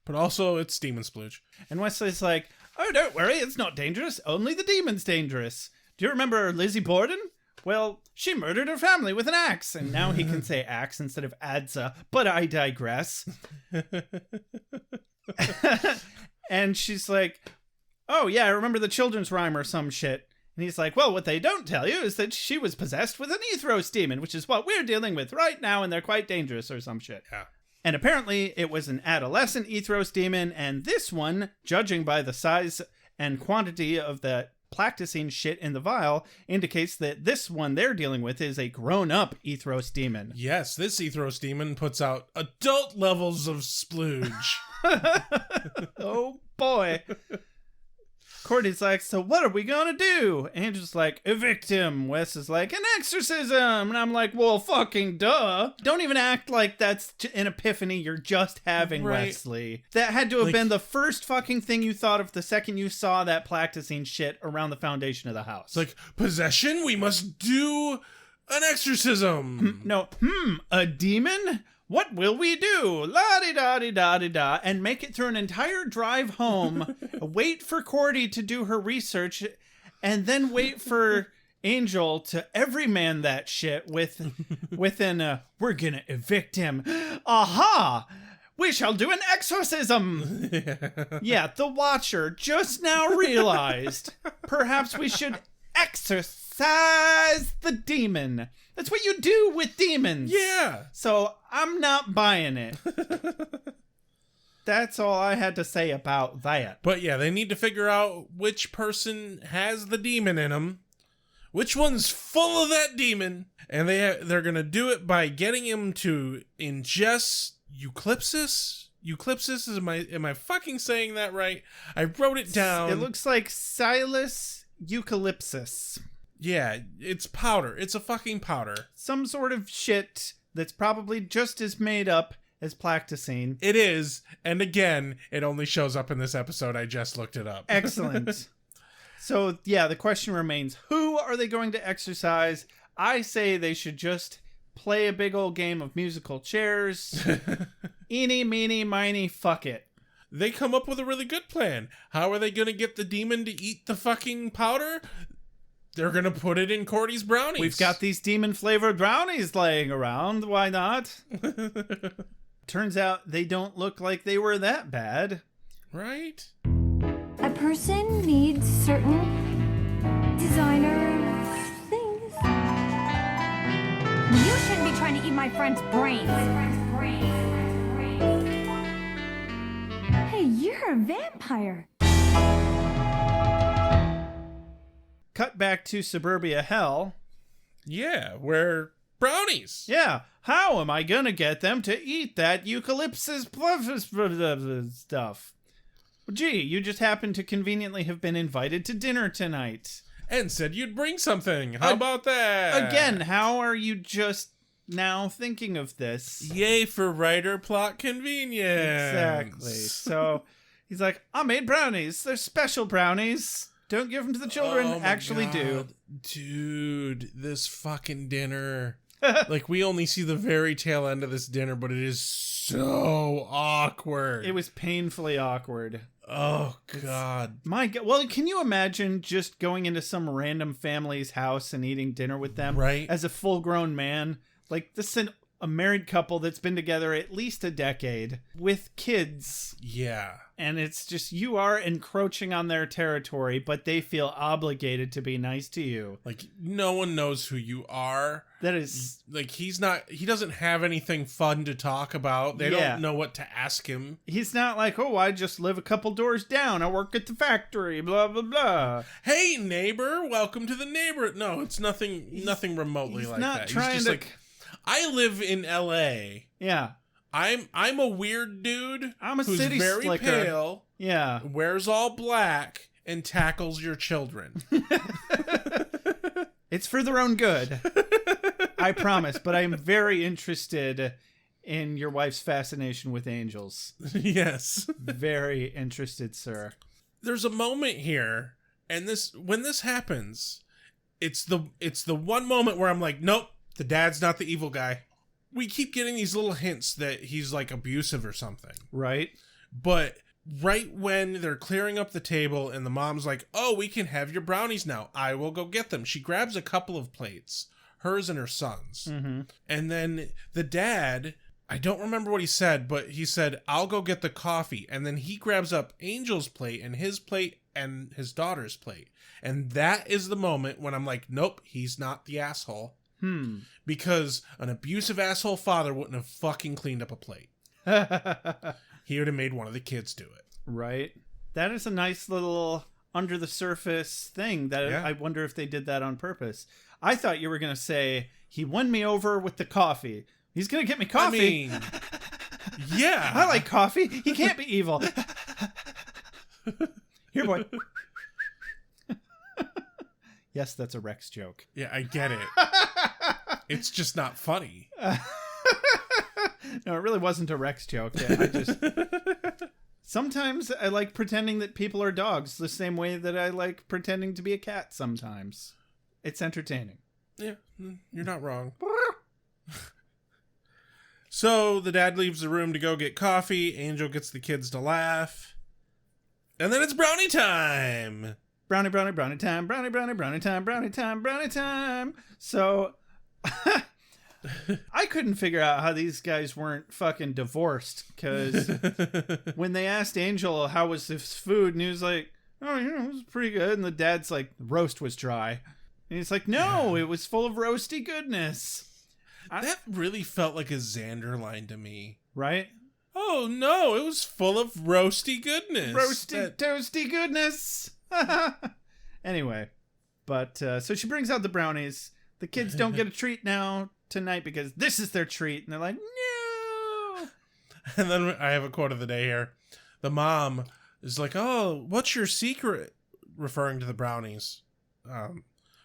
but also it's demon splooge. And Wesley's like, oh, don't worry, it's not dangerous. Only the demon's dangerous. Do you remember Lizzie Borden? Well, she murdered her family with an axe. And now he can say axe instead of adza, but I digress. And she's like, oh, yeah, I remember the children's rhyme or some shit. And he's like, well, what they don't tell you is that she was possessed with an Ethros demon, which is what we're dealing with right now, and they're quite dangerous or some shit. Yeah. And apparently it was an adolescent Ethros demon, and this one, judging by the size and quantity of the Placticine shit in the vial, indicates that this one they're dealing with is a grown-up Ethros demon. Yes, this Ethros demon puts out adult levels of splooge. Oh, boy. Cordy's like, so what are we gonna do? Angel's like, evict him. Wes is like, an exorcism. And I'm like, well, fucking duh. Don't even act like that's an epiphany you're just having, right. Wesley. That had to have been the first fucking thing you thought of the second you saw that Placticine shit around the foundation of the house. It's like, possession? We must do an exorcism. A demon? What will we do? La-di-da-di-da-di-da. And make it through an entire drive home, wait for Cordy to do her research, and then wait for Angel to everyman that shit within we're gonna evict him. Aha! We shall do an exorcism! Yeah, the Watcher just now realized perhaps we should exorcise the demon. That's what you do with demons. Yeah. So I'm not buying it. That's all I had to say about that. But yeah, they need to figure out which person has the demon in them, which one's full of that demon, and they're gonna do it by getting him to ingest Eucalyptus. Eucalyptus, am I fucking saying that right? I wrote it down. It looks like Silas Eucalyptus. Yeah, it's powder. It's a fucking powder. Some sort of shit that's probably just as made up as Placticine. It is, and again, it only shows up in this episode. I just looked it up. Excellent. So, yeah, the question remains, who are they going to exercise? I say they should just play a big old game of musical chairs. Eeny, meeny, miny, fuck it. They come up with a really good plan. How are they going to get the demon to eat the fucking powder? They're going to put it in Cordy's brownies. We've got these demon-flavored brownies laying around. Why not? turns out they don't look like they were that bad. Right? A person needs certain designer things. You shouldn't be trying to eat my friend's brains. Hey, you're a vampire. Cut back to suburbia hell. Yeah, we're brownies. Yeah, how am I gonna get them to eat that eucalyptus stuff? Gee, you just happen to conveniently have been invited to dinner tonight. And said you'd bring something. How about that? Again, how are you just now thinking of this? Yay for writer plot convenience. Exactly. So he's like, I made brownies. They're special brownies. Don't give them to the children. Oh my Actually do. God. Dude, this fucking dinner. Like, we only see the very tail end of this dinner, but it is so awkward. It was painfully awkward. Oh, God. My God. Well, can you imagine just going into some random family's house and eating dinner with them? Right. As a full-grown man? Like, this is a married couple that's been together at least a decade with kids. Yeah. And it's just, you are encroaching on their territory, but they feel obligated to be nice to you. Like, no one knows who you are. That is... Like, he doesn't have anything fun to talk about. They don't know what to ask him. He's not like, oh, I just live a couple doors down. I work at the factory, blah, blah, blah. Hey, neighbor, welcome to the neighbor. No, it's nothing remotely like that. He's just like, I live in LA. Yeah. I'm a weird dude. I'm a who's city very slicker. pale. Yeah. Wears all black and tackles your children. It's for their own good. I promise, but I am very interested in your wife's fascination with angels. Yes. Very interested, sir. There's a moment here, and when this happens, it's the one moment where I'm like, nope, the dad's not the evil guy. We keep getting these little hints that he's like abusive or something. Right. But right when they're clearing up the table and the mom's like, oh, we can have your brownies now. I will go get them. She grabs a couple of plates, hers and her son's. Mm-hmm. And then the dad, I don't remember what he said, but he said, I'll go get the coffee. And then he grabs up Angel's plate and his daughter's plate. And that is the moment when I'm like, nope, he's not the asshole. Because an abusive asshole father wouldn't have fucking cleaned up a plate. He would have made one of the kids do it. Right. That is a nice little under the surface thing that I wonder if they did that on purpose. I thought you were going to say, he won me over with the coffee. He's going to get me coffee. I mean, yeah. I like coffee. He can't be evil. Here, boy. Yes, that's a Rex joke. Yeah, I get it. It's just not funny. No, it really wasn't a Rex joke. Yeah, sometimes I like pretending that people are dogs the same way that I like pretending to be a cat sometimes. It's entertaining. Yeah, you're not wrong. So the dad leaves the room to go get coffee. Angel gets the kids to laugh. And then it's brownie time. Brownie, brownie, brownie time, brownie, brownie, brownie time, brownie time, brownie time. So I couldn't figure out how these guys weren't fucking divorced, because when they asked Angel how was his food, and he was like, oh, it was pretty good. And the dad's like, the roast was dry. And he's like, no, it was full of roasty goodness. That really felt like a Xander line to me. Right? Oh, no, it was full of roasty goodness. Roasty, toasty goodness. Anyway, but so she brings out the brownies. The kids don't get a treat now tonight because this is their treat. And they're like, no. And then I have a quote of the day here. The mom is like, oh, what's your secret? Referring to the brownies.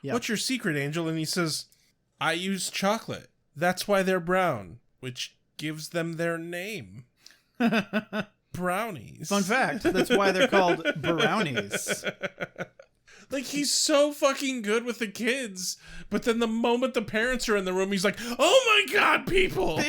What's your secret, Angel? And he says, I use chocolate. That's why they're brown, which gives them their name. Brownies. Fun fact, that's why they're called brownies. Like, he's so fucking good with the kids, but then the moment the parents are in the room, he's like, oh my god, people!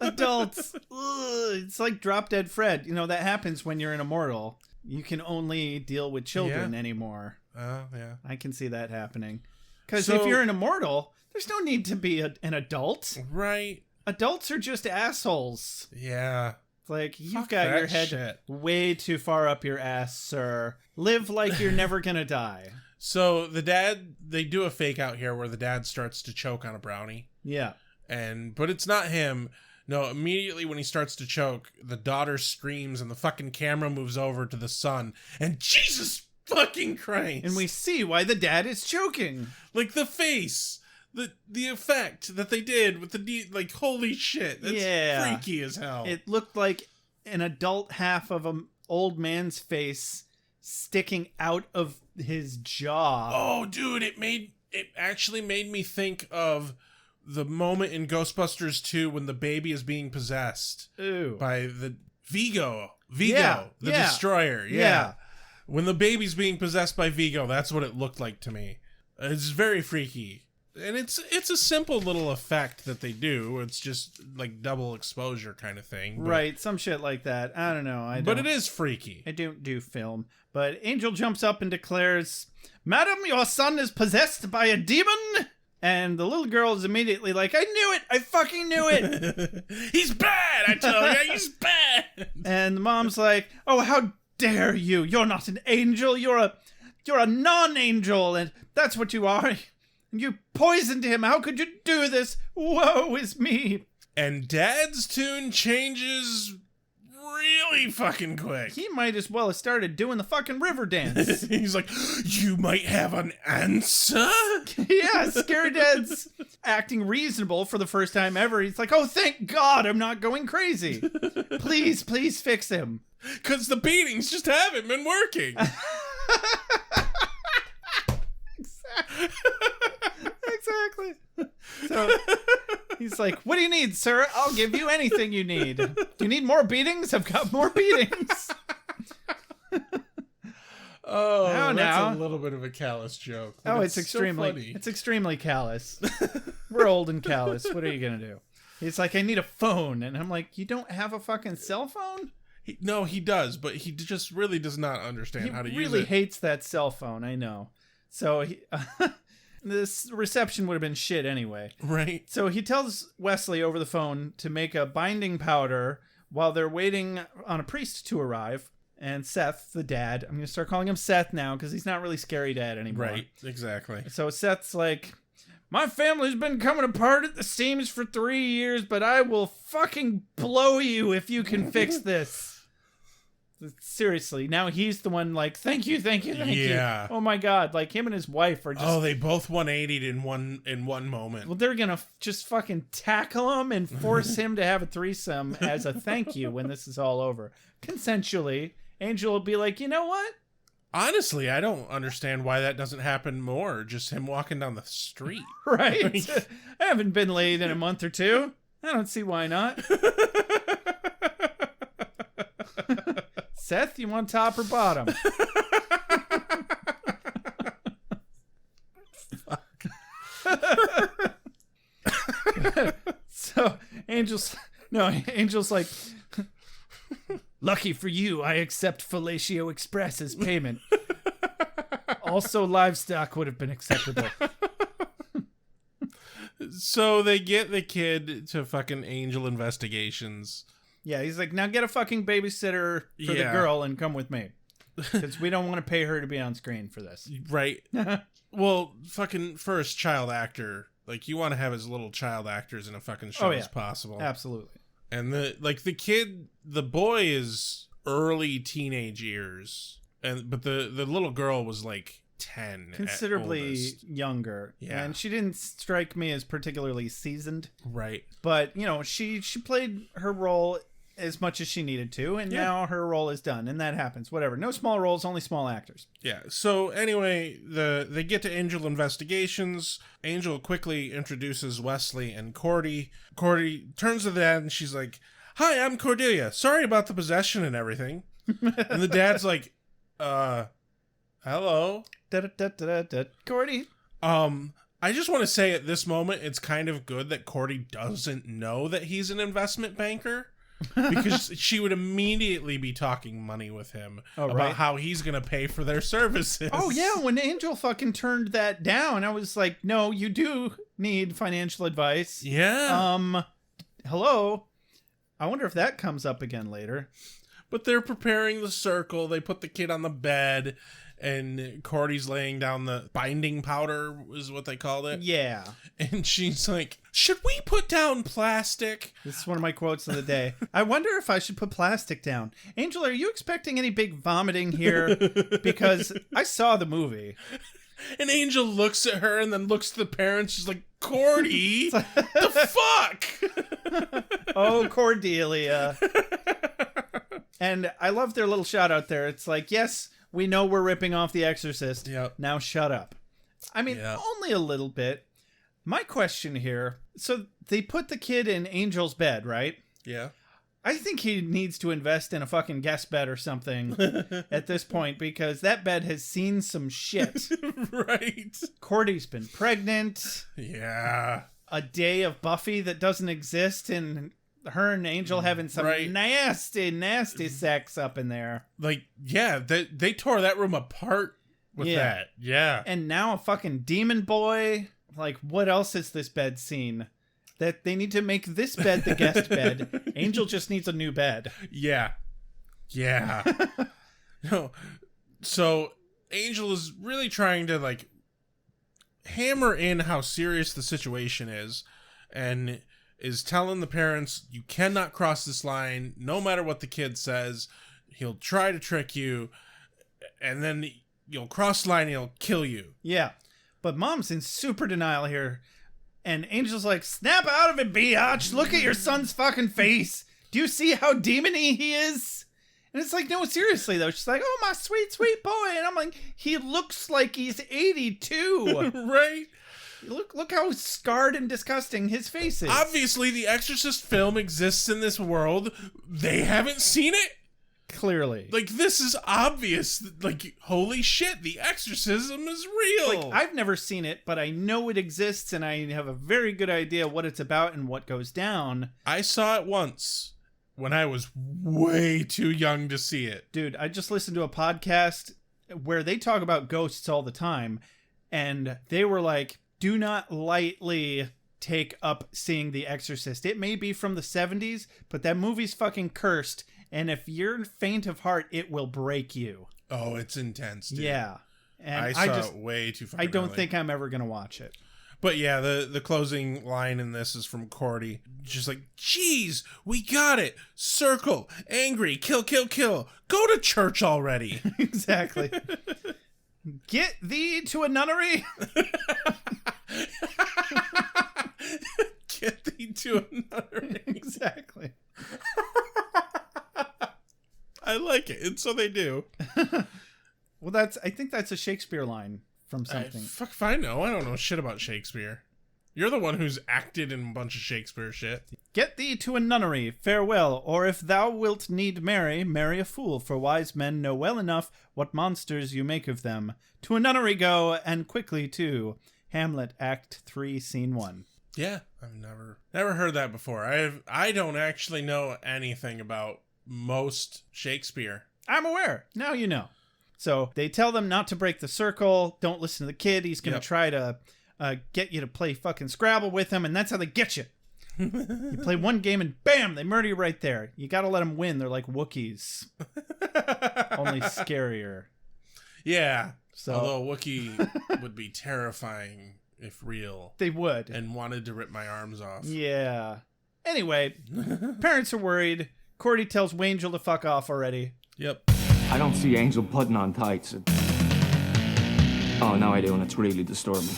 Adults. Ugh, it's like Drop Dead Fred. You know, that happens when you're an immortal. You can only deal with children anymore. Oh, yeah. I can see that happening. Because if you're an immortal, there's no need to be an adult. Right. adults are just assholes. Yeah. It's like, you've Fuck got that your head shit. way too far up your ass, sir. Live like you're never gonna die. So the dad, they do a fake out here where the dad starts to choke on a brownie. Yeah. But it's not him. No, immediately when he starts to choke, the daughter screams and the fucking camera moves over to the son. And Jesus fucking Christ. And we see why the dad is choking. Like the face, the effect that they did with like, holy shit. That's freaky as hell. It looked like an adult half of an old man's face sticking out of his jaw. Oh, dude, it actually made me think of the moment in Ghostbusters 2 when the baby is being possessed by the Vigo, the destroyer. Yeah. When the baby's being possessed by Vigo, that's what it looked like to me. It's very freaky. And it's a simple little effect that they do. It's just like double exposure kind of thing. Right, some shit like that. I don't know. But it is freaky. I don't do film. But Angel jumps up and declares, "Madam, your son is possessed by a demon." And the little girl is immediately like, "I knew it! I fucking knew it!" He's bad, I tell you, he's bad! And the mom's like, "Oh, how dare you! You're not an angel, you're a non-angel, and that's what you are. You poisoned him, how could you do this? Woe is me!" And Dad's tune changes really fucking quick. He might as well have started doing the fucking river dance. He's like, "You might have an answer?" Yeah, Scary Dad's acting reasonable for the first time ever. He's like, "Oh, thank God I'm not going crazy. Please fix him." Because the beatings just haven't been working. Exactly. So he's like, "What do you need, sir? I'll give you anything you need. Do you need more beatings? I've got more beatings." Oh, that's now? a little bit of a callous joke. Oh, it's so extremely, funny. it's extremely callous. We're old and callous. What are you gonna do? He's like, "I need a phone," and I'm like, "You don't have a fucking cell phone?" No, he does, but he just really does not understand how to use it. He really hates that cell phone. I know. So this reception would have been shit anyway. Right. So he tells Wesley over the phone to make a binding powder while they're waiting on a priest to arrive. And Seth, the dad, I'm going to start calling him Seth now because he's not really Scary Dad anymore. Right, exactly. So Seth's like, "My family's been coming apart at the seams for 3 years, but I will fucking blow you if you can fix this." Seriously, now he's the one like, thank you. Yeah. Oh my God, like him and his wife are just... Oh, they both 180'd in one moment. Well, they're gonna just fucking tackle him and force him to have a threesome as a thank you when this is all over. Consensually, Angel will be like, "You know what? Honestly, I don't understand why that doesn't happen more. Just him walking down the street. Right? I haven't been laid in a month or two. I don't see why not." Seth, you want top or bottom? So Angel's like, "Lucky for you, I accept Fellatio Express as payment. Also, livestock would have been acceptable." So they get the kid to fucking Angel Investigations. Yeah, he's like, "Now get a fucking babysitter for the girl and come with me. Because we don't want to pay her to be on screen for this." Right. Well, fucking first child actor. Like, you want to have as little child actors in a fucking show as possible. Absolutely. And the boy is early teenage years. But the little girl was like 10. Considerably younger. Yeah. And she didn't strike me as particularly seasoned. Right. But, she played her role as much as she needed to, and now her role is done, and that happens. Whatever. No small roles, only small actors. Yeah. So anyway, they get to Angel Investigations. Angel quickly introduces Wesley and Cordy. Cordy turns to the dad and she's like, "Hi, I'm Cordelia. Sorry about the possession and everything." And the dad's like, hello. Cordy. I just want to say at this moment, it's kind of good that Cordy doesn't know that he's an investment banker. Because she would immediately be talking money with him about how he's going to pay for their services. Oh, yeah. When Angel fucking turned that down, I was like, "No, you do need financial advice. Yeah. hello? I wonder if that comes up again later. But they're preparing the circle. They put the kid on the bed, and Cordy's laying down the binding powder, is what they called it. Yeah. And she's like, should we put down plastic? This is one of my quotes of the day. I wonder if I should put plastic down. Angel, are you expecting any big vomiting here? Because I saw the movie. And Angel looks at her and then looks at the parents. She's like, Cordy, the fuck? Oh, Cordelia. And I love their little shout out there. It's like, yes, we know we're ripping off The Exorcist. Yep. Now shut up. I mean, only a little bit. My question here, so they put the kid in Angel's bed, right? Yeah. I think he needs to invest in a fucking guest bed or something at this point, because that bed has seen some shit. Right. Cordy's been pregnant. Yeah. A day of Buffy that doesn't exist, and her and Angel having some nasty sex up in there. Like, yeah, they tore that room apart with that. Yeah. And now a fucking demon boy. Like, what else has this bed seen? That they need to make this bed the guest bed. Angel just needs a new bed. Yeah. Yeah. No. So Angel is really trying to like hammer in how serious the situation is, and is telling the parents, you cannot cross this line no matter what the kid says. He'll try to trick you, and then you'll cross the line and he'll kill you. Yeah. But Mom's in super denial here. And Angel's like, snap out of it, biatch. Look at your son's fucking face. Do you see how demony he is? And it's like, no, seriously, though. She's like, oh, my sweet, sweet boy. And I'm like, he looks like he's 82. Right? Look how scarred and disgusting his face is. Obviously, the Exorcist film exists in this world. They haven't seen it. Clearly. Like, this is obvious. Like, holy shit, the exorcism is real. Like, I've never seen it, but I know it exists, and I have a very good idea what it's about and what goes down. I saw it once when I was way too young to see it. Dude, I just listened to a podcast where they talk about ghosts all the time, and they were like, do not lightly take up seeing The Exorcist. It may be from the 70s, but that movie's fucking cursed. And if you're faint of heart, it will break you. Oh, it's intense, dude. Yeah. And I saw it way too far. I don't think I'm ever going to watch it. But yeah, the closing line in this is from Cordy. Just like, geez, we got it. Circle, angry, kill, kill, kill. Go to church already. Exactly. Get thee to a nunnery. Get thee to a nunnery. Exactly. I like it, and so they do. Well, I think that's a Shakespeare line from something. Fuck if I know. I don't know shit about Shakespeare. You're the one who's acted in a bunch of Shakespeare shit. Get thee to a nunnery, farewell, or if thou wilt need marry, marry a fool, for wise men know well enough what monsters you make of them. To a nunnery go, and quickly too. Hamlet, Act 3, Scene 1. Yeah, I've never heard that before. I don't actually know anything about most Shakespeare. I'm aware. Now you know. So they tell them not to break the circle. Don't listen to the kid. He's going to try to get you to play fucking Scrabble with him, and that's how they get you. You play one game and bam, they murder you right there. You got to let them win. They're like Wookiees. Only scarier. Yeah. So, although Wookiee would be terrifying if real. They would. And wanted to rip my arms off. Yeah. Anyway, parents are worried. Cordy tells Wangel to fuck off already. Yep. I don't see Angel putting on tights. Oh, now I do, and it's really disturbing.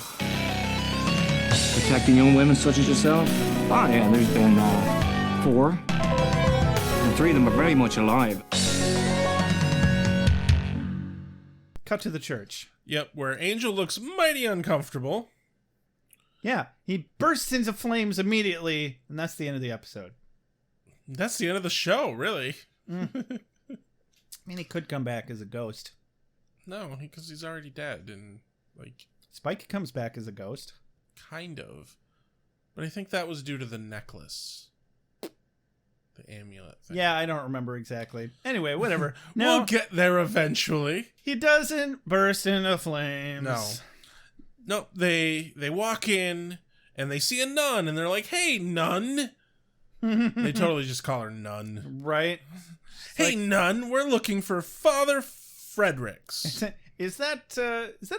Protecting young women such as yourself? Oh, yeah, there's been 4. And 3 of them are very much alive. Cut to the church. Yep, where Angel looks mighty uncomfortable. Yeah, he bursts into flames immediately, and that's the end of the episode. That's the end of the show, really. I mean, he could come back as a ghost. No, because he's already dead, and, like... Spike comes back as a ghost. Kind of. But I think that was due to the necklace. The amulet thing. Yeah, I don't remember exactly. Anyway, whatever. No, we'll get there eventually. He doesn't burst into flames. No, they walk in, and they see a nun, and they're like, hey, nun! They totally just call her Nun. Right? Hey, Nun, we're looking for Father Fredericks. Is that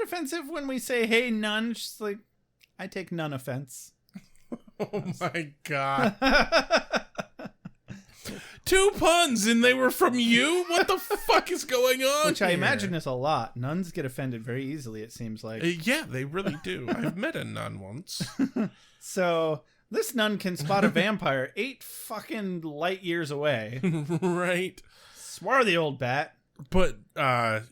offensive when we say, hey, Nun? She's like, I take none offense. Oh my God. 2 puns and they were from you? What the fuck is going on? Which I imagine is a lot. Nuns get offended very easily, it seems like. Yeah, they really do. I've met a nun once. So this nun can spot a vampire 8 fucking light years away. Right. Swarthy old bat. But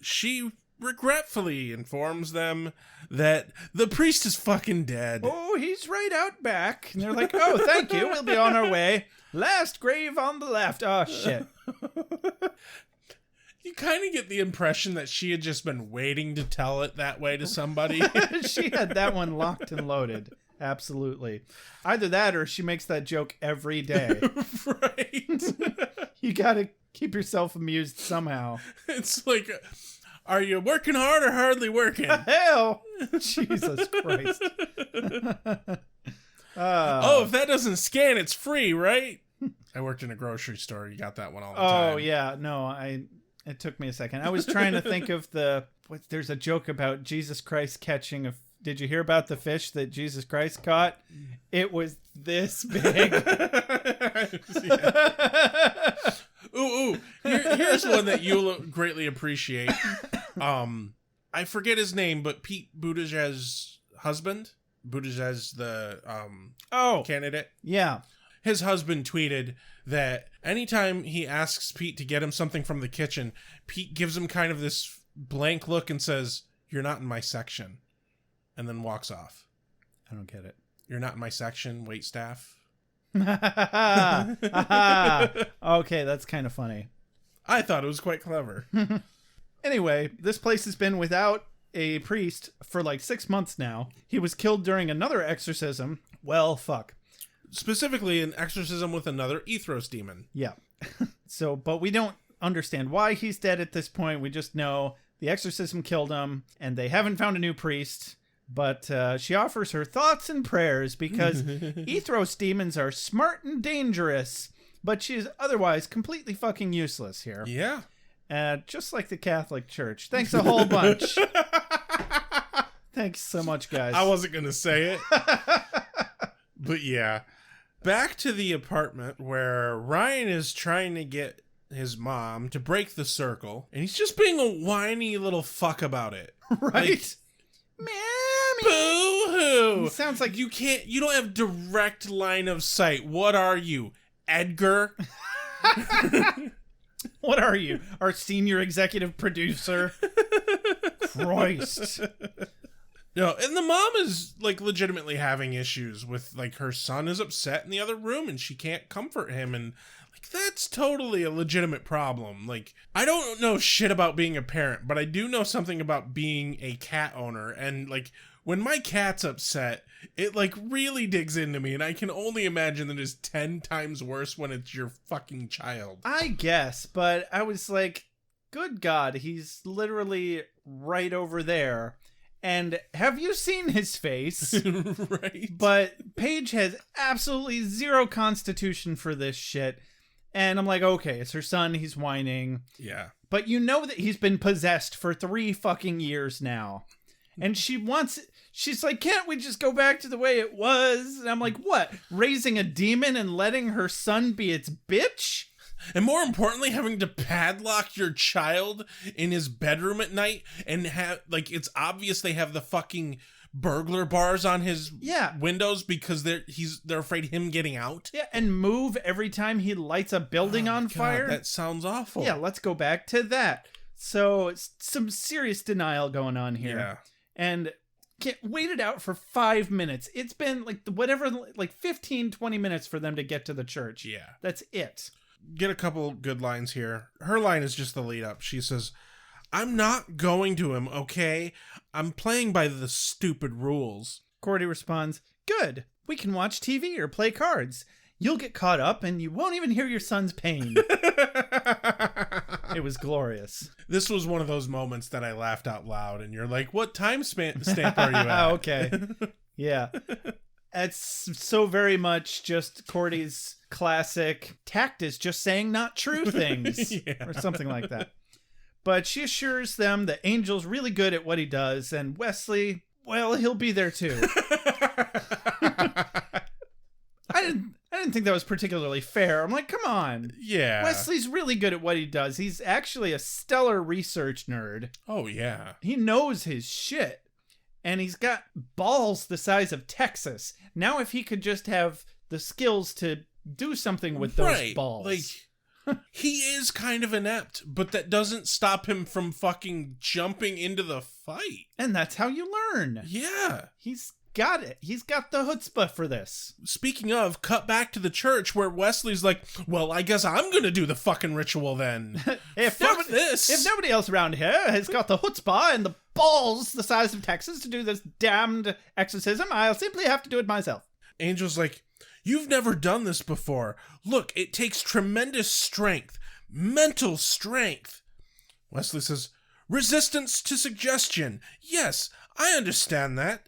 she regretfully informs them that the priest is fucking dead. Oh, he's right out back. And they're like, oh, thank you. We'll be on our way. Last grave on the left. Oh, shit. You kind of get the impression that she had just been waiting to tell it that way to somebody. She had that one locked and loaded. Absolutely. Either that or she makes that joke every day. Right. You got to keep yourself amused somehow. It's like, are you working hard or hardly working? Hell! Jesus Christ. Oh, if that doesn't scan, it's free, right? I worked in a grocery store. You got that one all the time. Oh, yeah. No, it took me a second. I was trying to think of there's a joke about Jesus Christ catching a... Did you hear about the fish that Jesus Christ caught? It was this big. Ooh. Here's one that you'll greatly appreciate. I forget his name, but Pete Buttigieg's husband, Buttigieg, the candidate. Yeah. His husband tweeted that anytime he asks Pete to get him something from the kitchen, Pete gives him kind of this blank look and says, "You're not in my section," and then walks off. I don't get it. You're not in my section, wait staff. Okay, that's kind of funny. I thought it was quite clever. Anyway, this place has been without a priest for like 6 months now. He was killed during another exorcism. Well, fuck. Specifically, an exorcism with another Ethros demon. Yeah. But we don't understand why he's dead at this point. We just know the exorcism killed him, and they haven't found a new priest. But she offers her thoughts and prayers because Ethros demons are smart and dangerous, but she's otherwise completely fucking useless here. Yeah. Just like the Catholic Church. Thanks a whole bunch. Thanks so much, guys. I wasn't going to say it. But yeah. Back to the apartment where Ryan is trying to get his mom to break the circle, and he's just being a whiny little fuck about it. Right? Mammy! Boo-hoo! It sounds like you don't have direct line of sight. What are you, Edgar? What are you? Our senior executive producer? Christ. No, and the mom is like legitimately having issues with like her son is upset in the other room and she can't comfort him, and like that's totally a legitimate problem. Like, I don't know shit about being a parent, but I do know something about being a cat owner, and like when my cat's upset, it like really digs into me, and I can only imagine that it's 10 times worse when it's your fucking child. I guess, but I was like, good God, he's literally right over there. And have you seen his face? Right. But Paige has absolutely zero constitution for this shit. And I'm like, okay, it's her son. He's whining. Yeah. But you know that he's been possessed for 3 fucking years now. And she's like, can't we just go back to the way it was? And I'm like, what? Raising a demon and letting her son be its bitch? And more importantly, having to padlock your child in his bedroom at night and have, like, it's obvious they have the fucking burglar bars on his windows because they're afraid him getting out. Yeah, and move every time he lights a building on fire. That sounds awful. Yeah, let's go back to that. So it's some serious denial going on here. Yeah. And wait it out for 5 minutes. It's been like 15, 20 minutes for them to get to the church. Yeah. That's it. Get a couple good lines here. Her line is just the lead up. She says, "I'm not going to him, okay? I'm playing by the stupid rules." Cordy responds, "Good. We can watch TV or play cards. You'll get caught up and you won't even hear your son's pain." It was glorious. This was one of those moments that I laughed out loud, and you're like, what time stamp are you at? Okay. Yeah. It's so very much just Cordy's classic tact is just saying not true things or something like that. But she assures them that Angel's really good at what he does, and Wesley, well, he'll be there too. I didn't think that was particularly fair. I'm like, come on. Yeah. Wesley's really good at what he does. He's actually a stellar research nerd. Oh, yeah. He knows his shit. And he's got balls the size of Texas. Now if he could just have the skills to do something with those balls. Like, he is kind of inept, but that doesn't stop him from fucking jumping into the fight. And that's how you learn. Yeah. He's got it. He's got the chutzpah for this. Speaking of, cut back to the church where Wesley's like, well, I guess I'm going to do the fucking ritual then. If nobody else around here has got the chutzpah and the balls the size of Texas to do this damned exorcism, I'll simply have to do it myself. Angel's like, you've never done this before. Look, it takes tremendous strength. Mental strength. Wesley says, resistance to suggestion. Yes, I understand that.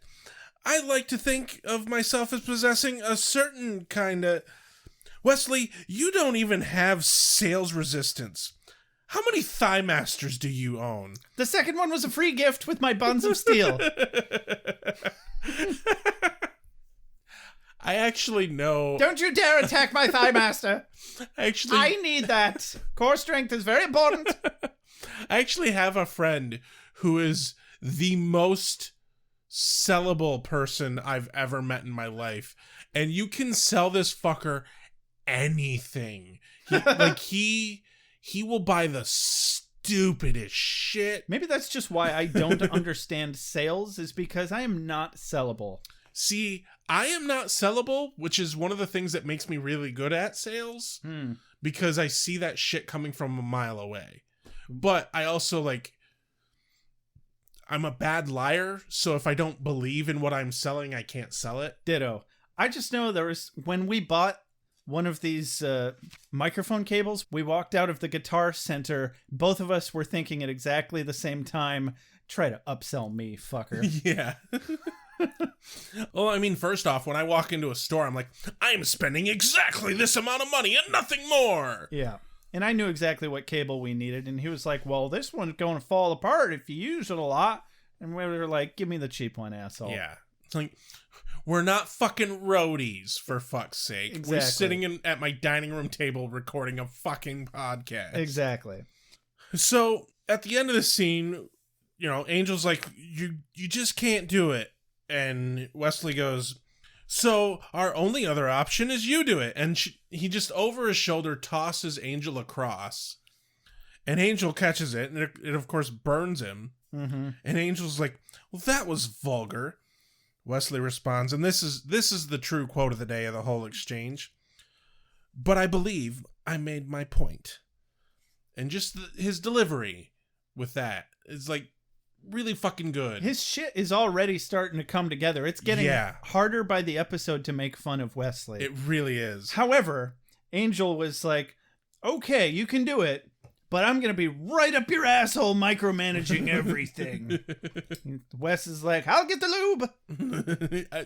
I like to think of myself as possessing a certain kind of... Wesley, you don't even have sales resistance. How many Thigh Masters do you own? The second one was a free gift with my buns of steel. I actually know... Don't you dare attack my Thigh Master. I need that. Core strength is very important. I actually have a friend who is the most sellable person I've ever met in my life, and you can sell this fucker anything. He will buy the stupidest shit. Maybe that's just why I don't understand sales, is because I am not sellable. See, I am not sellable, which is one of the things that makes me really good at sales, because I see that shit coming from a mile away. But I also, I'm a bad liar, so if I don't believe in what I'm selling, I can't sell it. Ditto. I just know when we bought one of these microphone cables, we walked out of the Guitar Center, both of us were thinking at exactly the same time, try to upsell me, fucker. Yeah. Well, I mean, first off, when I walk into a store, I'm like, I'm spending exactly this amount of money and nothing more. Yeah. And I knew exactly what cable we needed. And he was like, well, this one's going to fall apart if you use it a lot. And we were like, give me the cheap one, asshole. Yeah. It's like, we're not fucking roadies, for fuck's sake. Exactly. We're sitting at my dining room table recording a fucking podcast. Exactly. So, at the end of the scene, Angel's like, you just can't do it. And Wesley goes, so our only other option is you do it. And he just over his shoulder tosses Angel across. And Angel catches it, and it of course burns him. Mm-hmm. And Angel's like, well, that was vulgar. Wesley responds, and this is the true quote of the day of the whole exchange. But I believe I made my point. And just his delivery with that is really fucking good. His shit is already starting to come together. It's getting harder by the episode to make fun of Wesley. It really is. However, Angel was like, okay, you can do it, but I'm going to be right up your asshole micromanaging everything. Wes is like, I'll get the lube.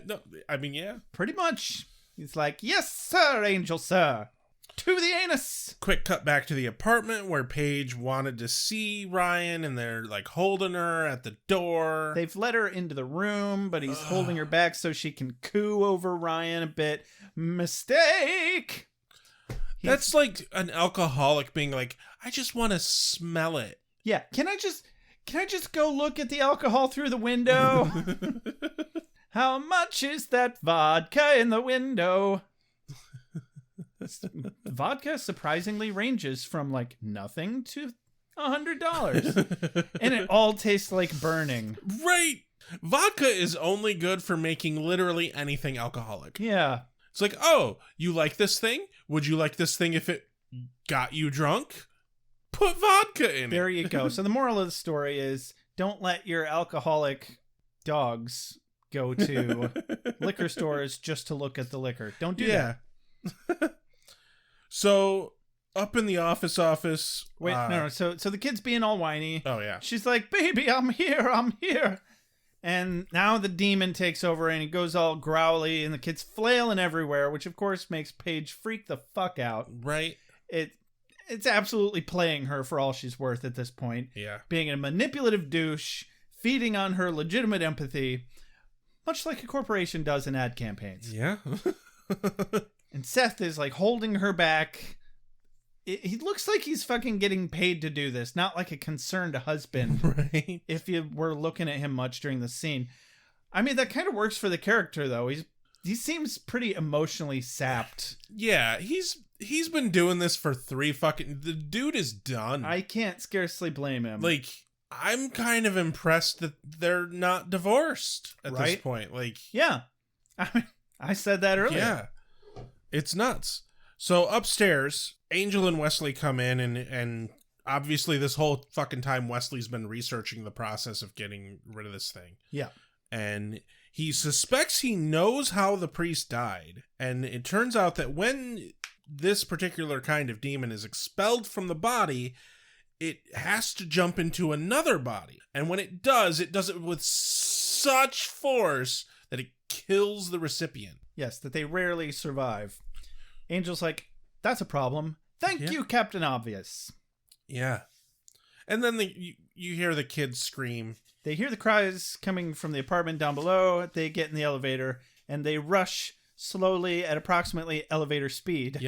No, I mean, yeah. Pretty much. He's like, yes, sir, Angel, sir. To the anus. Quick cut back to the apartment where Paige wanted to see Ryan, and they're holding her at the door. They've let her into the room, but he's holding her back so she can coo over Ryan a bit. Mistake. That's like an alcoholic being like, I just want to smell it. Yeah. Can I just go look at the alcohol through the window? How much is that vodka in the window? Vodka surprisingly ranges from nothing to $100. And it all tastes like burning. Right. Vodka is only good for making literally anything alcoholic. Yeah. It's like, oh, you like this thing? Would you like this thing if it got you drunk? Put vodka in it. There you go. So the moral of the story is, don't let your alcoholic dogs go to liquor stores just to look at the liquor. Don't do that. So, up in the office. Wait, no. So the kid's being all whiny. Oh, yeah. She's like, baby, I'm here. And now the demon takes over and he goes all growly and the kid's flailing everywhere, which of course makes Paige freak the fuck out. Right. It's absolutely playing her for all she's worth at this point. Yeah. Being a manipulative douche, feeding on her legitimate empathy, much like a corporation does in ad campaigns. Yeah. And Seth is like holding her back. He looks like he's fucking getting paid to do this, not like a concerned husband. Right. If you were looking at him much during the scene. I mean, that kind of works for the character, though. He seems pretty emotionally sapped. Yeah, he's been doing this for the dude is done. I can't scarcely blame him. Like, I'm kind of impressed that they're not divorced at this point. Like, yeah. I mean, I said that earlier. Yeah. It's nuts. So upstairs, Angel and Wesley come in and obviously this whole fucking time Wesley's been researching the process of getting rid of this thing. Yeah. And he suspects he knows how the priest died. And it turns out that when this particular kind of demon is expelled from the body, it has to jump into another body. And when it does it with such force that it kills the recipient. Yes, that they rarely survive. Angel's like, that's a problem. Thank you, Captain Obvious. Yeah. And then you hear the kids scream. They hear the cries coming from the apartment down below. They get in the elevator, and they rush slowly at approximately elevator speed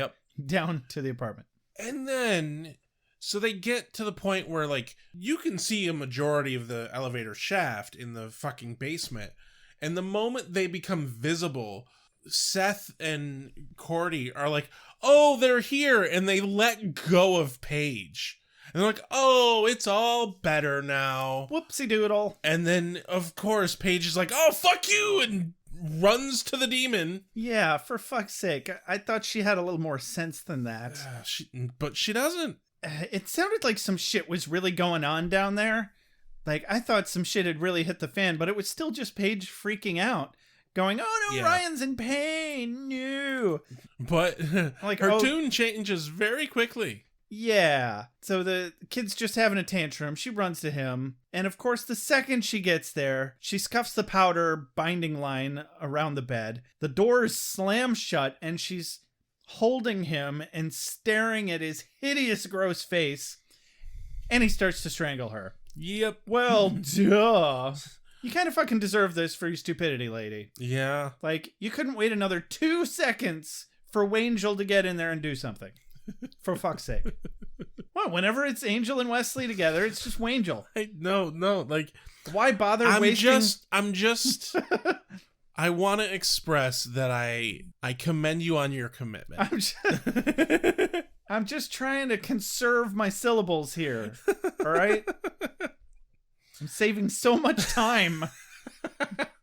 down to the apartment. And then, so they get to the point where, like, you can see a majority of the elevator shaft in the fucking basement. And the moment they become visible, Seth and Cordy are like, oh, they're here. And they let go of Paige. And they're like, oh, it's all better now. Whoopsie doodle. And then, of course, Paige is like, oh, fuck you, and runs to the demon. Yeah, for fuck's sake. I thought she had a little more sense than that. But she doesn't. It sounded like some shit was really going on down there. Like, I thought some shit had really hit the fan, but it was still just Paige freaking out. Going, oh no, Ryan's in pain. No. But like, her tune changes very quickly. Yeah. So the kid's just having a tantrum. She runs to him. And of course, the second she gets there, she scuffs the powder binding line around the bed. The doors slam shut and she's holding him and staring at his hideous, gross face. And he starts to strangle her. Yep. Well, duh. You kind of fucking deserve this for your stupidity, lady. Yeah. Like, you couldn't wait another 2 seconds for Wangel to get in there and do something. For fuck's sake. Well, whenever it's Angel and Wesley together, it's just Wangel. No, like, why bother wasting... I'm just I want to express that I commend you on your commitment. I'm just trying to conserve my syllables here. All right? I'm saving so much time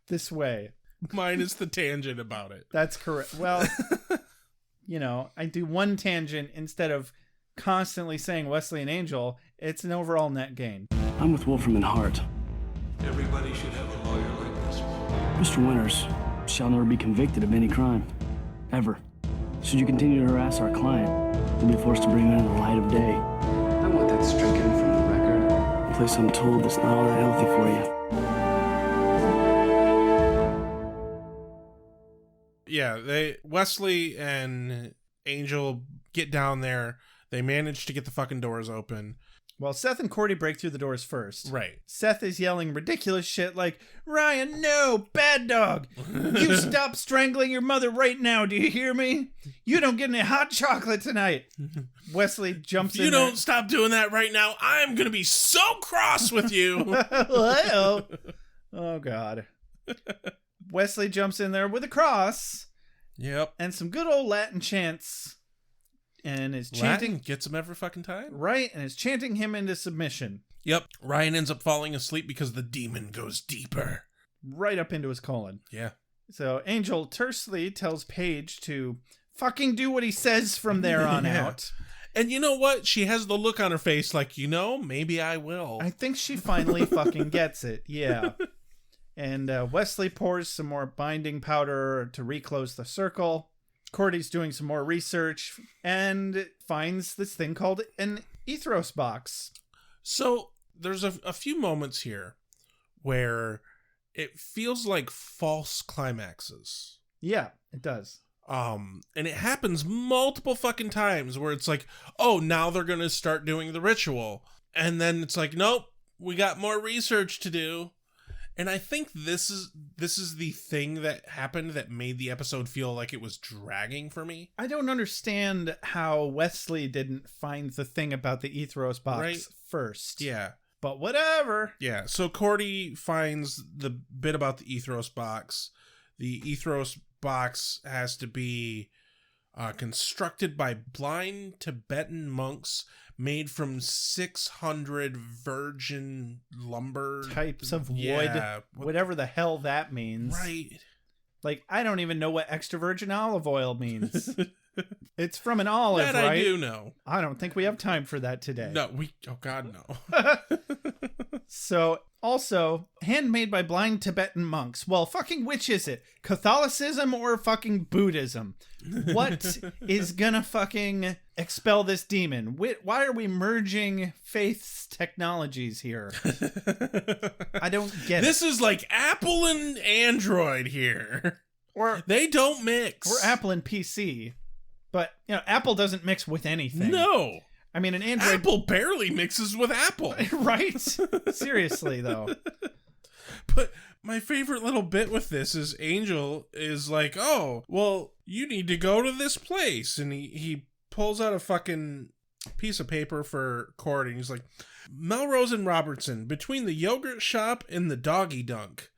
this way. Minus the tangent about it. That's correct. Well, you know, I do one tangent instead of constantly saying Wesley and Angel. It's an overall net gain. I'm with Wolfram and Hart. Everybody should have a lawyer like this. Mr. Winters shall never be convicted of any crime. Ever. Should you continue to harass our client, you'll be forced to bring him into the light of day. I want that stricken from the record. A place I'm told that's not all that healthy for you. Yeah, Wesley and Angel get down there. They manage to get the fucking doors open. Well, Seth and Cordy break through the doors first. Right. Seth is yelling ridiculous shit like, Ryan, no, bad dog. You stop strangling your mother right now, do you hear me? You don't get any hot chocolate tonight. Wesley jumps in. If you don't stop doing that right now, I'm going to be so cross with you. Oh, God. Wesley jumps in there with a cross. Yep. And some good old Latin chants. And is chanting. Latin gets him every fucking time. Right. And is chanting him into submission. Yep. Ryan ends up falling asleep because the demon goes deeper. Right up into his colon. Yeah. So Angel tersely tells Paige to fucking do what he says from there on out. And you know what? She has the look on her face like, maybe I will. I think she finally fucking gets it. Yeah. And Wesley pours some more binding powder to reclose the circle. Cordy's doing some more research and finds this thing called an Ethros box. So there's a few moments here where it feels like false climaxes. Yeah, it does. And it happens multiple fucking times where it's like, oh, now they're going to start doing the ritual. And then it's like, nope, we got more research to do. And I think this is the thing that happened that made the episode feel like it was dragging for me. I don't understand how Wesley didn't find the thing about the Ethros box first. Yeah. But whatever. Yeah, so Cordy finds the bit about the Ethros box. The Ethros box has to be constructed by blind Tibetan monks, made from 600 virgin lumber types of wood, whatever the hell that means. Right. Like, I don't even know what extra virgin olive oil means. It's from an olive, that right? I do know. I don't think we have time for that today. No, oh God, no. So, also, handmade by blind Tibetan monks. Well, fucking which is it? Catholicism or fucking Buddhism? What is gonna fucking expel this demon? Why are we merging faith's technologies here? I don't get This is like Apple and Android here. They don't mix. Or Apple and PC. But, Apple doesn't mix with anything. No. I mean, an Android... Apple barely mixes with Apple. Right? Seriously, though. But my favorite little bit with this is Angel is like, oh, well, you need to go to this place. And he pulls out a fucking piece of paper for Cordy. And he's like, Melrose and Robertson, between the yogurt shop and the doggy dunk.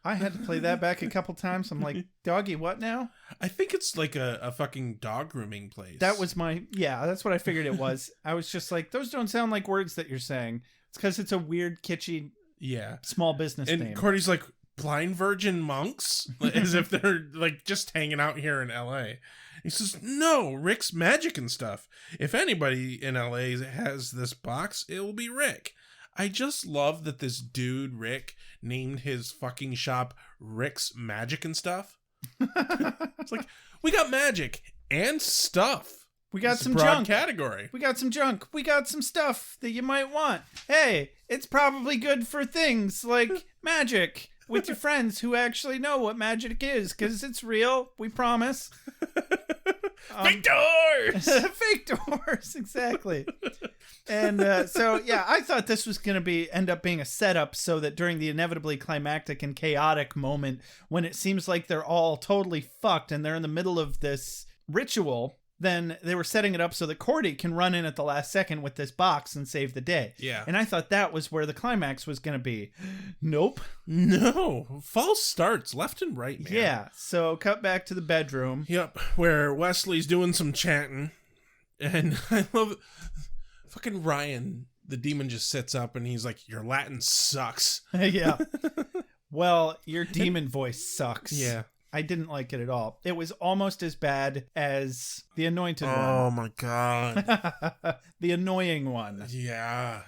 I had to play that back a couple times. I'm like, doggy what now? I think it's like a fucking dog grooming place. That was that's what I figured it was. I was just like, those don't sound like words that you're saying. It's because it's a weird, kitschy, small business name. And Cordy's like, blind virgin monks? As if they're like just hanging out here in LA. He says, no, Rick's magic and stuff. If anybody in LA has this box, it will be Rick. I just love that this dude, Rick, named his fucking shop Rick's Magic and Stuff. It's like, we got magic and stuff. We got some junk. Category. We got some junk. We got some stuff that you might want. Hey, it's probably good for things like magic with your friends who actually know what magic is, because it's real. We promise. Fake doors! Fake doors, exactly. And I thought this was going to end up being a setup so that during the inevitably climactic and chaotic moment when it seems like they're all totally fucked and they're in the middle of this ritual, then they were setting it up so that Cordy can run in at the last second with this box and save the day. Yeah. And I thought that was where the climax was going to be. Nope. No. False starts left and right, man. Yeah. So cut back to the bedroom. Yep. Where Wesley's doing some chanting. And I love it. Fucking Ryan, the demon, just sits up and he's like, your Latin sucks. Yeah. Well, your demon voice sucks. Yeah. I didn't like it at all. It was almost as bad as the anointed one. Oh my God. The annoying one. Yeah.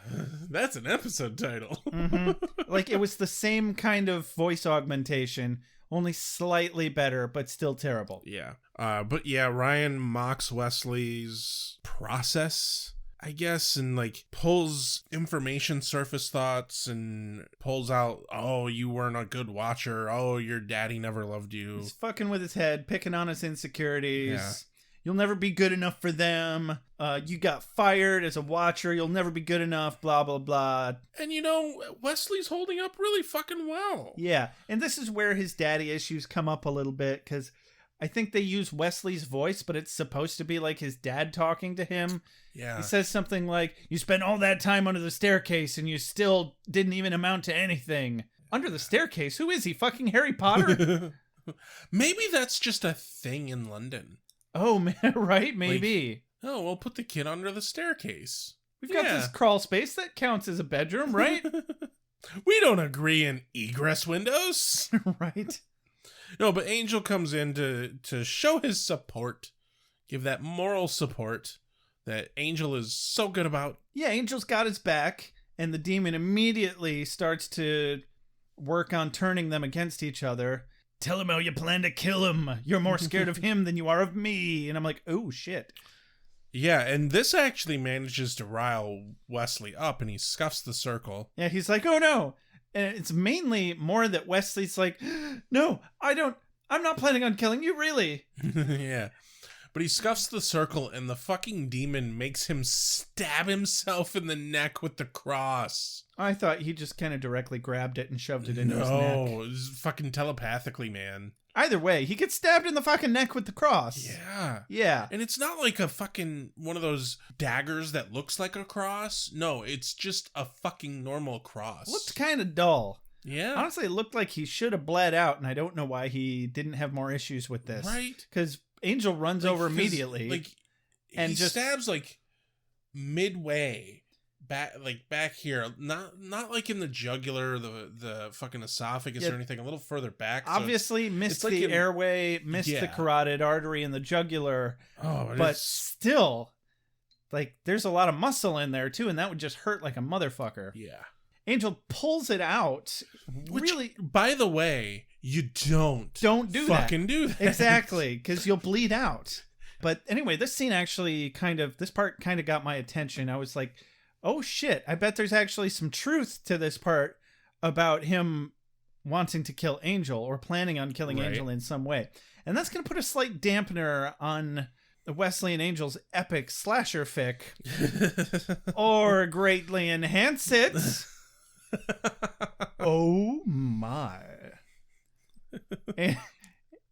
That's an episode title. Mm-hmm. Like, it was the same kind of voice augmentation, only slightly better, but still terrible. Yeah. But yeah, Ryan mocks Wesley's process, I guess, and like pulls information surface thoughts and pulls out, oh, you weren't a good watcher. Oh, your daddy never loved you. He's fucking with his head, picking on his insecurities. Yeah. You'll never be good enough for them. You got fired as a watcher. You'll never be good enough, blah, blah, blah. And Wesley's holding up really fucking well. Yeah. And this is where his daddy issues come up a little bit, because I think they use Wesley's voice, but it's supposed to be like his dad talking to him. Yeah. He says something like, you spent all that time under the staircase and you still didn't even amount to anything. Under the staircase? Who is he? Fucking Harry Potter? Maybe that's just a thing in London. Oh, man, right? Maybe. Like, oh, we'll put the kid under the staircase. We've got this crawl space that counts as a bedroom, right? We don't agree in egress windows. Right. No, but Angel comes in to show his support, give that moral support that Angel is so good about. Yeah, Angel's got his back, and the demon immediately starts to work on turning them against each other. Tell him how you plan to kill him. You're more scared of him than you are of me. And I'm like, oh, shit. Yeah, and this actually manages to rile Wesley up, and he scuffs the circle. Yeah, he's like, oh, no. And it's mainly more that Wesley's like, no, I'm not planning on killing you, really. Yeah. But he scuffs the circle and the fucking demon makes him stab himself in the neck with the cross. I thought he just kind of directly grabbed it and shoved it into his neck. No, fucking telepathically, man. Either way, he gets stabbed in the fucking neck with the cross. Yeah. Yeah. And it's not like a fucking one of those daggers that looks like a cross. No, it's just a fucking normal cross. Looked kind of dull. Yeah. Honestly, it looked like he should have bled out, and I don't know why he didn't have more issues with this. Right. Because Angel runs over immediately. Like, and he just stabs like midway back here, not like in the jugular, the fucking esophagus or anything, a little further back. Obviously missed the airway, missed the carotid artery in the jugular. But still, like, there's a lot of muscle in there too, and that would just hurt like a motherfucker. Yeah. Angel pulls it out. Which, really, by the way, you don't do fucking do that. Exactly, because you'll bleed out. But anyway, this scene actually this part kind of got my attention. I was like, oh shit, I bet there's actually some truth to this part about him wanting to kill Angel or planning on killing Angel in some way. And that's going to put a slight dampener on Wesley and Angel's epic slasher fic, or greatly enhance it. Oh my. And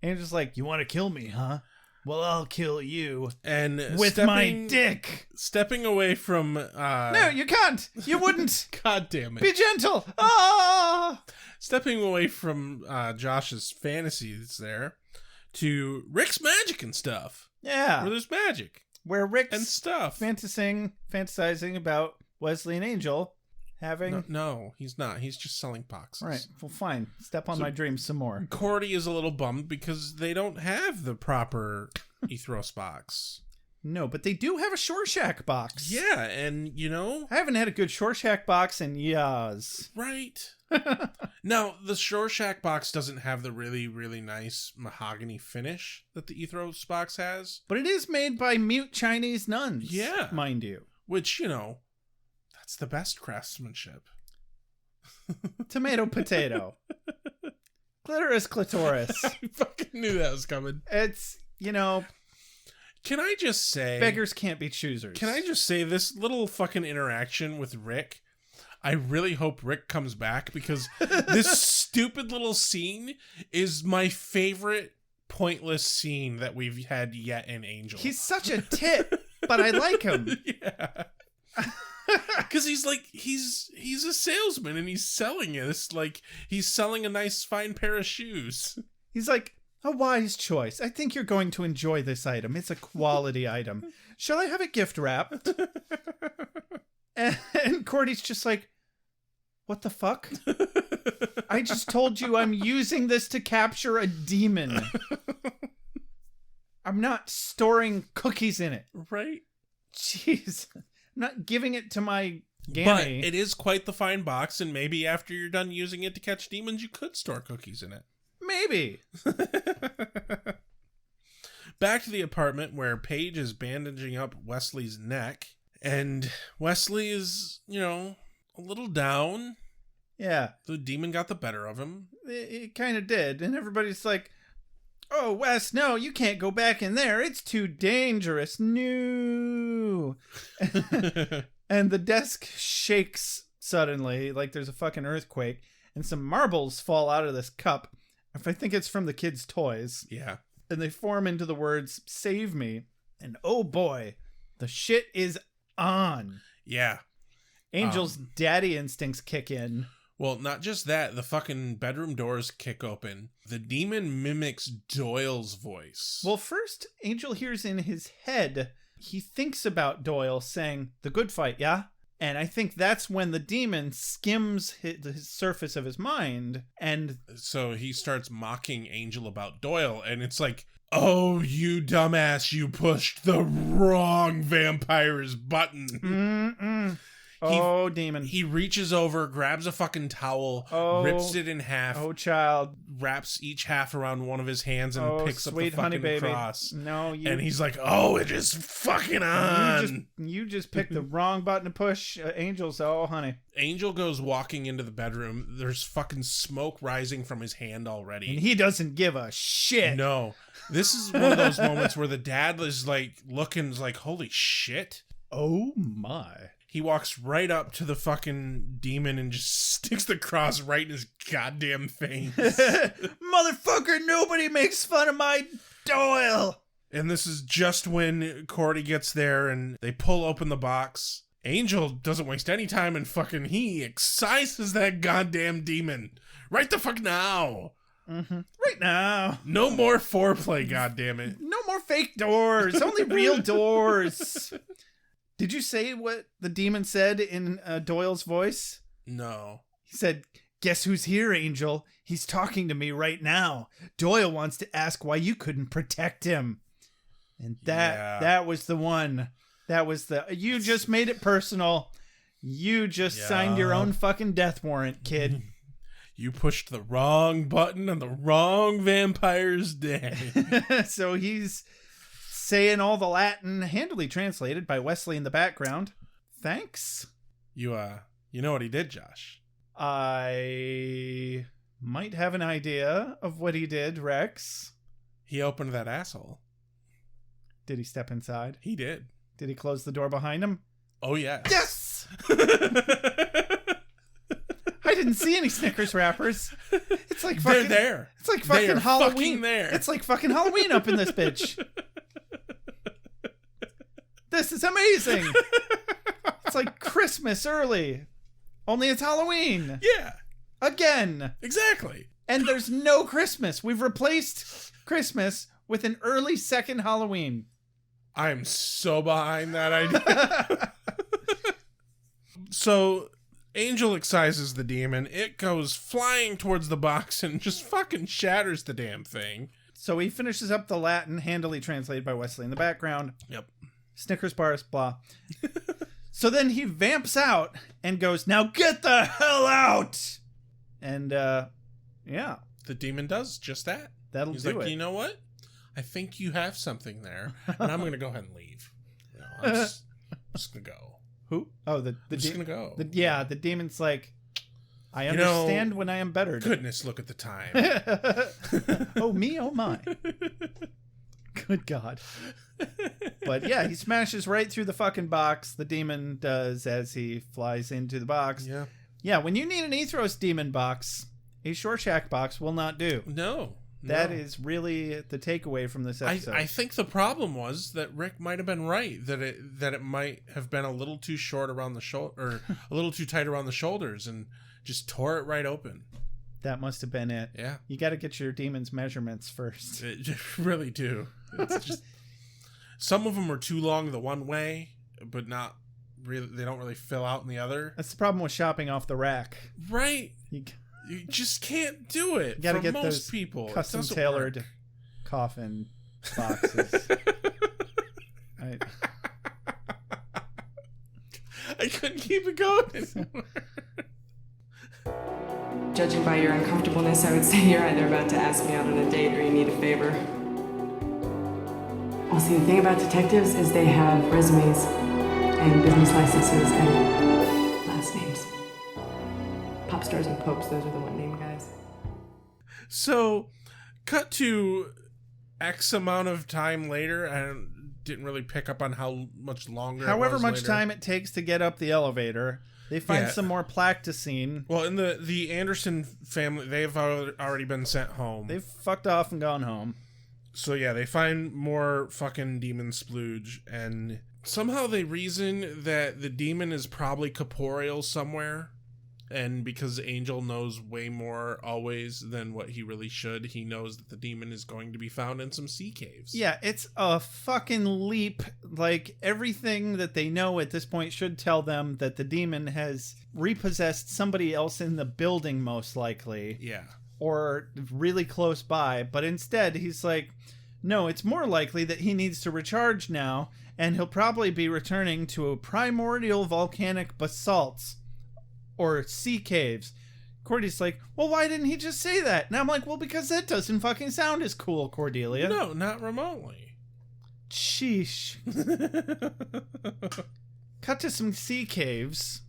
Angel's like, you want to kill me, huh? Well, I'll kill you. And with my dick. Stepping away from... No, you can't. You wouldn't. God damn it. Be gentle. Ah! Stepping away from Josh's fantasies there to Rick's magic and stuff. Yeah. Where there's magic. Where Rick's and stuff. Fantasizing about Wesley and Angel having... No, he's not. He's just selling boxes. Right. Well, fine. Step on my dreams some more. Cordy is a little bummed because they don't have the proper Ethros box. No, but they do have a Shorshak box. Yeah, and you know... I haven't had a good Shorshak box in years. Right. Now, the Shorshak box doesn't have the really, really nice mahogany finish that the Ethros box has. But it is made by mute Chinese nuns. Yeah. Mind you. Which, you know, that's the best craftsmanship. Tomato, potato. Clitoris, clitoris. I fucking knew that was coming. It's, you know... Can I just say... Beggars can't be choosers. Can I just say this little fucking interaction with Rick? I really hope Rick comes back because this stupid little scene is my favorite pointless scene that we've had yet in Angel. He's such a tit, but I like him. Yeah. Because he's a salesman and he's selling this like he's selling a nice fine pair of shoes. He's like, a wise choice. I think you're going to enjoy this item. It's a quality item. Shall I have it gift wrapped? And Cordy's just like, what the fuck? I just told you I'm using this to capture a demon. I'm not storing cookies in it. Right? Jeez. I'm not giving it to my Gammy. But it is quite the fine box, and maybe after you're done using it to catch demons, you could store cookies in it. Maybe. Back to the apartment where Paige is bandaging up Wesley's neck, and Wesley is, you know, a little down. Yeah. The demon got the better of him. It kind of did, and everybody's like, oh, Wes, no, you can't go back in there. It's too dangerous. No. And the desk shakes suddenly, like there's a fucking earthquake, and some marbles fall out of this cup. I think it's from the kids' toys. Yeah. And they form into the words, save me. And oh boy, the shit is on. Yeah. Angel's daddy instincts kick in. Well, not just that, the fucking bedroom doors kick open. The demon mimics Doyle's voice. Well, first, Angel hears in his head, he thinks about Doyle saying, the good fight, yeah? And I think that's when the demon skims his surface of his mind. And so he starts mocking Angel about Doyle. And it's like, oh, you dumbass, you pushed the wrong vampire's button. Mm-mm. Oh, demon. He reaches over, grabs a fucking towel, rips it in half. Oh, child. Wraps each half around one of his hands and picks up the fucking cross. No, you... And he's like, oh, it is fucking on. You just picked the wrong button to push, Angel's. Oh, honey. Angel goes walking into the bedroom. There's fucking smoke rising from his hand already. And he doesn't give a shit. No. This is one of those moments where the dad is like looking like, holy shit. Oh my. He walks right up to the fucking demon and just sticks the cross right in his goddamn face. Motherfucker, nobody makes fun of my Doyle. And this is just when Cordy gets there and they pull open the box. Angel doesn't waste any time and fucking he excises that goddamn demon. Right the fuck now. Mm-hmm. Right now. No more foreplay, goddammit. No more fake doors. Only real doors. Did you say what the demon said in Doyle's voice? No. He said, guess who's here, Angel? He's talking to me right now. Doyle wants to ask why you couldn't protect him. And that was the one. That was you just made it personal. You just signed your own fucking death warrant, kid. You pushed the wrong button on the wrong vampire's day. So he's saying all the Latin, handily translated by Wesley in the background. Thanks. You know what he did, Josh? I might have an idea of what he did, Rex. He opened that asshole. Did he step inside? He did. Did he close the door behind him? Oh, yes. Yes! I didn't see any Snickers wrappers. It's like fucking... They're there. It's like fucking Halloween. Fucking there. It's like fucking Halloween up in this bitch. This is amazing. It's like Christmas early. Only it's Halloween. Yeah. Again. Exactly. And there's no Christmas. We've replaced Christmas with an early second Halloween. I'm so behind that idea. So Angel excises the demon. It goes flying towards the box and just fucking shatters the damn thing. So he finishes up the Latin, handily translated by Wesley in the background. Yep. Snickers bars, blah. So then he vamps out and goes, now get the hell out! And, yeah. The demon does just that. He's do like, it. You know what? I think you have something there, and I'm going to go ahead and leave. I'm just going to go. Who? Oh, I'm just going to go. The demon's like, I understand when I am bettered. Goodness, look at the time. Oh, me, oh my. Good God. But yeah, he smashes right through the fucking box. The demon does as he flies into the box. Yeah. Yeah, when you need an Ethros demon box, a Shorshak box will not do. No. That is really the takeaway from this episode. I think the problem was that Rick might have been right, that it might have been a little too short around the shoulder, or a little too tight around the shoulders, and just tore it right open. That must have been it. Yeah. You got to get your demon's measurements first. It really do. It's just some of them are too long the one way, but not really. They don't really fill out in the other. That's the problem with shopping off the rack. Right. You just can't do it. You got to get most those people. custom tailored coffin boxes. I couldn't keep it going anymore. Judging by your uncomfortableness, I would say you're either about to ask me out on a date or you need a favor. Well, see, the thing about detectives is they have resumes and business licenses and last names. Pop stars and popes, those are the one-name guys. So, cut to X amount of time later. I didn't really pick up on how much longer. However much time it takes to get up the elevator, they find some more plasticine. Well, in the Anderson family, they've already been sent home. They've fucked off and gone home. So yeah, they find more fucking demon splooge, and somehow they reason that the demon is probably corporeal somewhere. And because Angel knows way more always than what he really should, he knows that the demon is going to be found in some sea caves. Yeah, it's a fucking leap. Like, everything that they know at this point should tell them that the demon has repossessed somebody else in the building, most likely. Yeah. Or really close by. But instead, he's like, No, it's more likely that he needs to recharge now, and he'll probably be returning to primordial volcanic basalts or sea caves. Cordy's like, well, why didn't he just say that? And I'm like, well, because that doesn't fucking sound as cool, Cordelia. No, not remotely. Sheesh. Cut to some sea caves.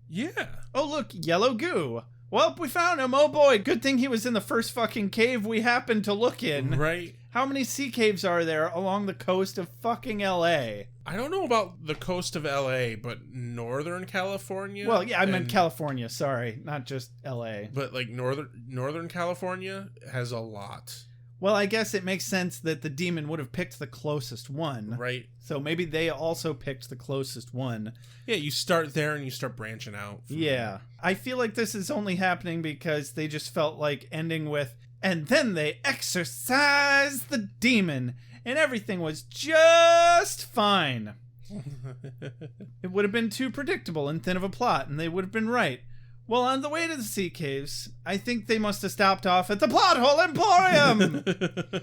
Yeah. Oh, look, yellow goo. Well, we found him. Oh, boy. Good thing he was in the first fucking cave we happened to look in. Right. How many sea caves are there along the coast of fucking L.A.? I don't know about the coast of L.A., but Northern California? Well, yeah, I meant California. Sorry, not just L.A. But, like, Northern California has a lot. Well, I guess it makes sense that the demon would have picked the closest one. Right. So maybe they also picked the closest one. Yeah, you start there and you start branching out. Yeah. I feel like this is only happening because they just felt like ending with, and then they exorcised the demon, and everything was just fine. It would have been too predictable and thin of a plot, and they would have been right. Well, on the way to the sea caves, I think they must have stopped off at the Plot Hole Emporium!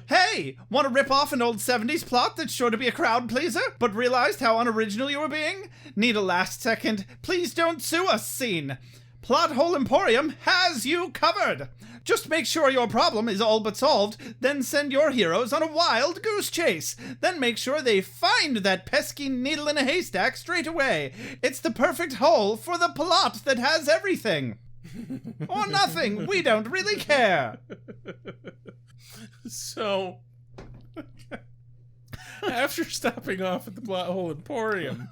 Hey, want to rip off an old 70s plot that's sure to be a crowd pleaser, but realized how unoriginal you were being? Need a last second, please don't sue us scene. Plot Hole Emporium has you covered! Just make sure your problem is all but solved, then send your heroes on a wild goose chase. Then make sure they find that pesky needle in a haystack straight away. It's the perfect hole for the plot that has everything. Or nothing, we don't really care. So, after stopping off at the Plot Hole Emporium,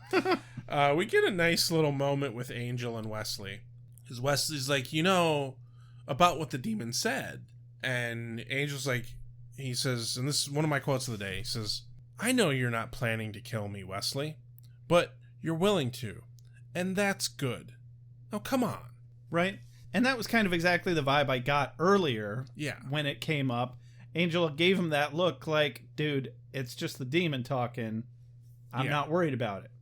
we get a nice little moment with Angel and Wesley. Because Wesley's like, you know about what the demon said. And Angel's like, he says, and this is one of my quotes of the day, he says, I know you're not planning to kill me, Wesley, but you're willing to. And that's good. Now, come on. Right? And that was kind of exactly the vibe I got earlier. Yeah. When it came up. Angel gave him that look like, dude, it's just the demon talking. I'm not worried about it.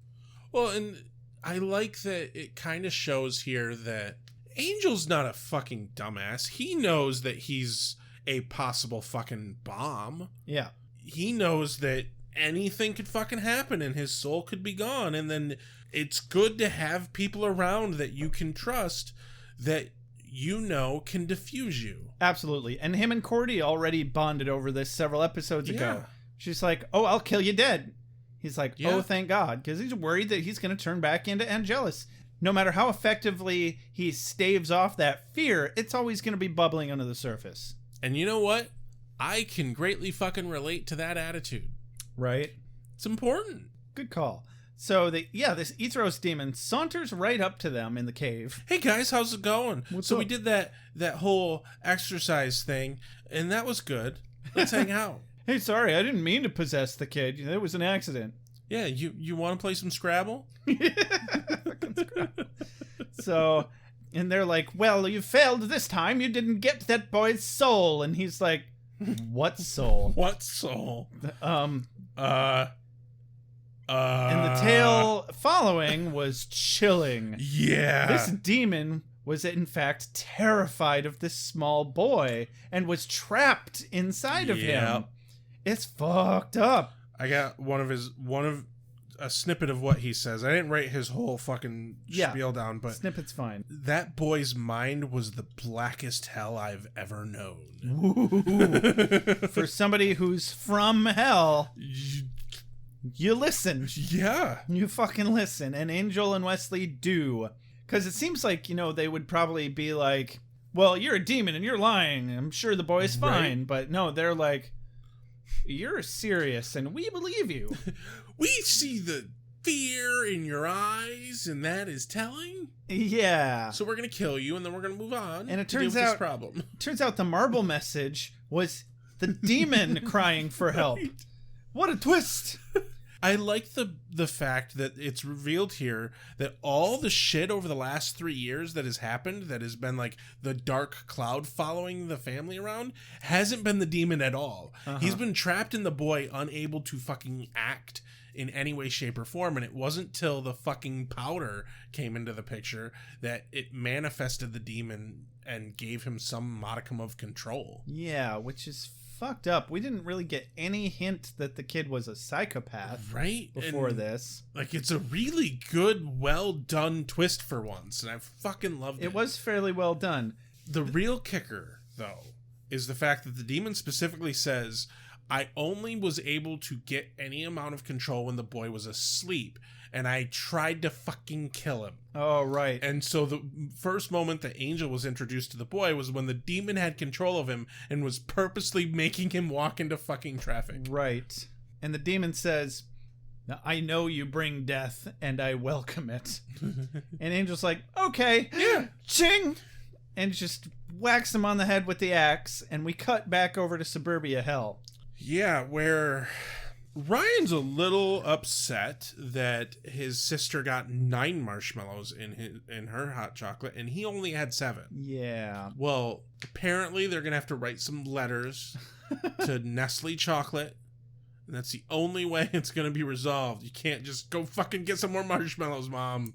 Well, and I like that it kind of shows here that Angel's not a fucking dumbass. He knows that he's a possible fucking bomb. Yeah. He knows that anything could fucking happen and his soul could be gone. And then it's good to have people around that you can trust that you know can diffuse you. Absolutely. And him and Cordy already bonded over this several episodes ago. She's like, oh, I'll kill you dead. He's like, oh, thank God. Because he's worried that he's going to turn back into Angelus. No matter how effectively he staves off that fear, it's always going to be bubbling under the surface. And you know what? I can greatly fucking relate to that attitude. Right? It's important. Good call. So, this Ethros demon saunters right up to them in the cave. Hey guys, how's it going? What's up? up? We did that whole exercise thing, and that was good. Let's hang out. Hey, sorry, I didn't mean to possess the kid. It was an accident. Yeah, you want to play some Scrabble? So, and they're like, well, you failed this time. You didn't get that boy's soul. And he's like, what soul? What soul? And the tale following was chilling. Yeah. This demon was in fact terrified of this small boy and was trapped inside of him. It's fucked up. I got a snippet of what he says. I didn't write his whole fucking spiel down, but snippet's fine. That boy's mind was the blackest hell I've ever known. For somebody who's from hell, you listen. Yeah. You fucking listen. And Angel and Wesley do. Because it seems like, they would probably be like, well, you're a demon and you're lying. I'm sure the boy's fine. Right. But no, they're like, you're serious and we believe you. We see the fear in your eyes, and that is telling. Yeah. So we're gonna kill you, and then we're gonna move on. And it turns out, the marble message was the demon crying for help. Right. What a twist! I like the fact that it's revealed here that all the shit over the last 3 years that has happened, that has been like the dark cloud following the family around, hasn't been the demon at all. He's been trapped in the boy, unable to fucking act in any way, shape, or form, and it wasn't till the fucking powder came into the picture that it manifested the demon and gave him some modicum of control. Yeah, which is fucked up. We didn't really get any hint that the kid was a psychopath before this. Like, it's a really good, well done twist for once, and I fucking loved it. It was fairly well done. The real kicker, though, is the fact that the demon specifically says, I only was able to get any amount of control when the boy was asleep, and I tried to fucking kill him. Oh, right. And so the first moment that Angel was introduced to the boy was when the demon had control of him and was purposely making him walk into fucking traffic. Right. And the demon says, I know you bring death, and I welcome it. And Angel's like, okay. Yeah. Ching! And just whacks him on the head with the axe, and we cut back over to suburbia hell. Yeah, where Ryan's a little upset that his sister got 9 marshmallows in her hot chocolate, and he only had 7. Yeah. Well, apparently they're gonna have to write some letters to Nestle Chocolate, and that's the only way it's gonna be resolved. You can't just go fucking get some more marshmallows, Mom.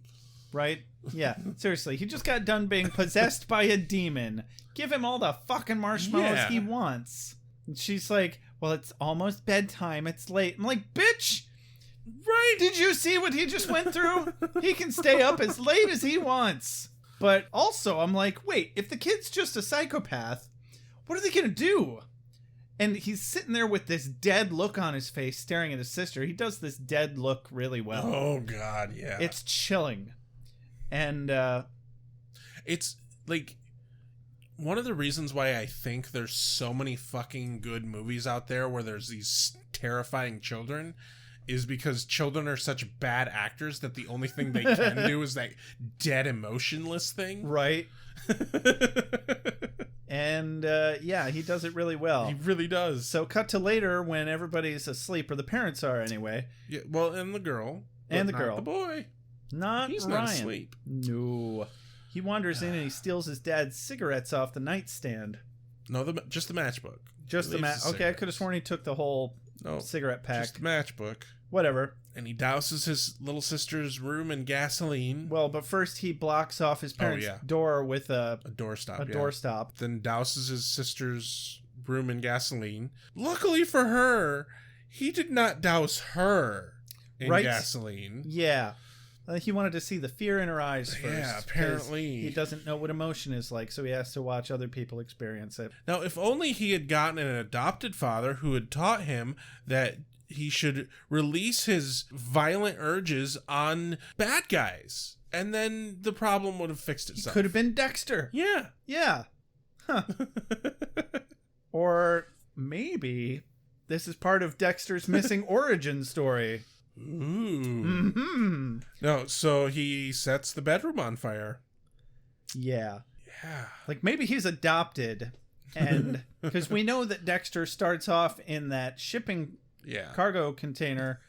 Right? Yeah, seriously. He just got done being possessed by a demon. Give him all the fucking marshmallows he wants. And she's like, well, it's almost bedtime. It's late. I'm like, bitch! Right? Did you see what he just went through? He can stay up as late as he wants. But also, I'm like, wait, if the kid's just a psychopath, what are they going to do? And he's sitting there with this dead look on his face, staring at his sister. He does this dead look really well. Oh, God, yeah. It's chilling. And it's like one of the reasons why I think there's so many fucking good movies out there where there's these terrifying children is because children are such bad actors that the only thing they can do is that dead emotionless thing. Right. And yeah, he does it really well. He really does. So cut to later when everybody's asleep, or the parents are anyway. Yeah, well, and the girl. And the not girl. the boy. Not He's Ryan. not asleep. No. He wanders in and he steals his dad's cigarettes off the nightstand. No, just the matchbook. Just the Okay, I could have sworn he took the whole cigarette pack. Just the matchbook. Whatever. And he douses his little sister's room in gasoline. Well, but first he blocks off his parents' door with a doorstop. A doorstop. Then douses his sister's room in gasoline. Luckily for her, he did not douse her in gasoline. Yeah. He wanted to see the fear in her eyes first. Yeah, apparently. He doesn't know what emotion is like, so he has to watch other people experience it. Now, if only he had gotten an adopted father who had taught him that he should release his violent urges on bad guys. And then the problem would have fixed itself. He could have been Dexter. Yeah. Yeah. Huh. Or maybe this is part of Dexter's missing origin story. Ooh. Mm-hmm. No, so he sets the bedroom on fire. Yeah. Yeah. Like maybe he's adopted, and because we know that Dexter starts off in that shipping cargo container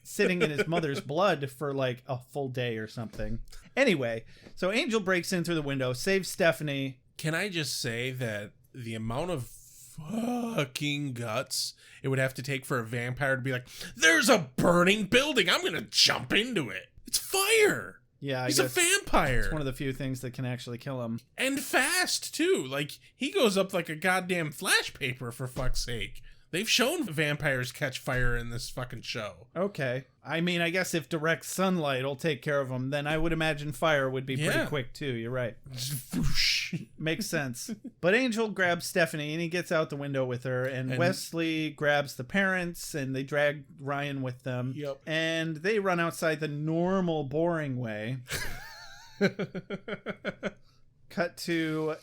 sitting in his mother's blood for like a full day or something. Anyway, so Angel breaks in through the window, saves Stephanie. Can I just say that the amount of fucking guts it would have to take for a vampire to be like, there's a burning building, I'm gonna jump into it. It's fire. Yeah, he's a vampire. It's one of the few things that can actually kill him. And fast too. Like, he goes up like a goddamn flash paper, for fuck's sake. They've shown vampires catch fire in this fucking show. Okay. I mean, I guess if direct sunlight will take care of them, then I would imagine fire would be pretty quick too. You're right. Makes sense. But Angel grabs Stephanie and he gets out the window with her, and Wesley grabs the parents and they drag Ryan with them. Yep. And they run outside the normal, boring way. Cut to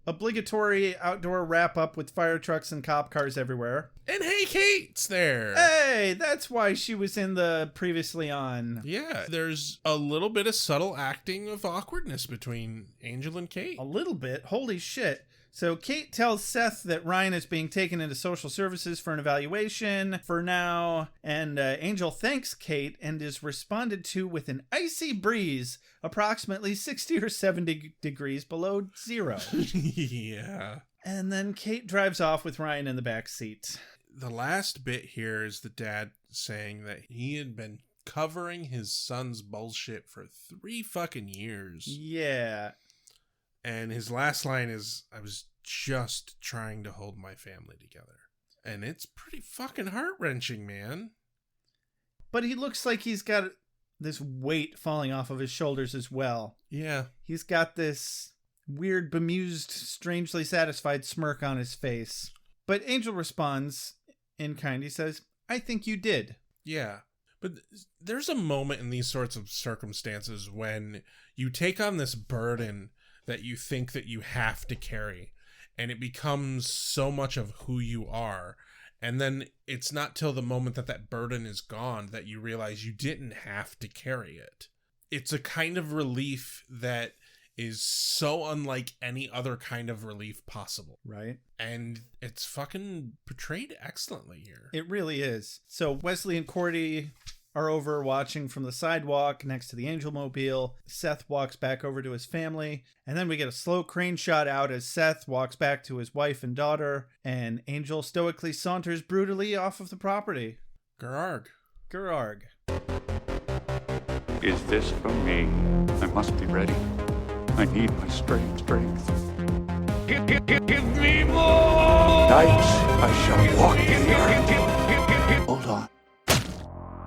obligatory outdoor wrap up with fire trucks and cop cars everywhere. And hey, Kate's there. Hey, that's why she was in the previously on. Yeah, there's a little bit of subtle acting of awkwardness between Angel and Kate. A little bit. Holy shit. So Kate tells Seth that Ryan is being taken into social services for an evaluation for now, and Angel thanks Kate and is responded to with an icy breeze approximately 60 or 70 degrees below zero. Yeah. And then Kate drives off with Ryan in the back seat. The last bit here is the dad saying that he had been covering his son's bullshit for 3 fucking years. Yeah. And his last line is, I was just trying to hold my family together. And it's pretty fucking heart-wrenching, man. But he looks like he's got this weight falling off of his shoulders as well. Yeah. He's got this weird, bemused, strangely satisfied smirk on his face. But Angel responds in kind. He says, I think you did. Yeah. But there's a moment in these sorts of circumstances when you take on this burden that you think that you have to carry, and it becomes so much of who you are. And then it's not till the moment that that burden is gone that you realize you didn't have to carry it. It's a kind of relief that is so unlike any other kind of relief possible. Right. And it's fucking portrayed excellently here. It really is. So Wesley and Cordy are over watching from the sidewalk next to the Angel Mobile. Seth walks back over to his family, and then we get a slow crane shot out as Seth walks back to his wife and daughter, and Angel stoically saunters brutally off of the property. Gerarg. Gerarg. Is this from me? I must be ready. I need my strength. Give me more! Nights I shall walk in the earth. Hold on.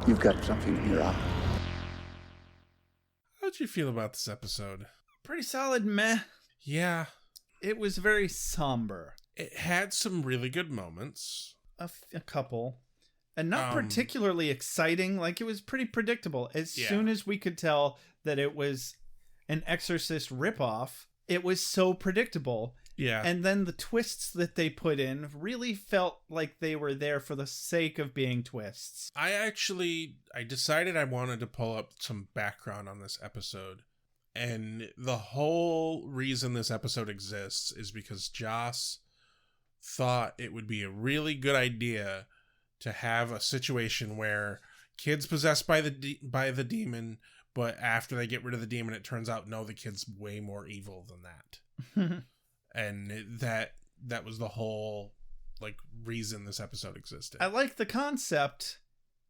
You've got something in your eye. How'd you feel about this episode? Pretty solid meh. Yeah. It was very somber. It had some really good moments. A couple. And not particularly exciting. Like, it was pretty predictable. As soon as we could tell that it was an Exorcist ripoff, it was so predictable. Yeah. And then the twists that they put in really felt like they were there for the sake of being twists. I decided I wanted to pull up some background on this episode. And the whole reason this episode exists is because Joss thought it would be a really good idea to have a situation where kids possessed by the demon, but after they get rid of the demon, it turns out, no, the kid's way more evil than that. And that was the whole reason this episode existed. I like the concept.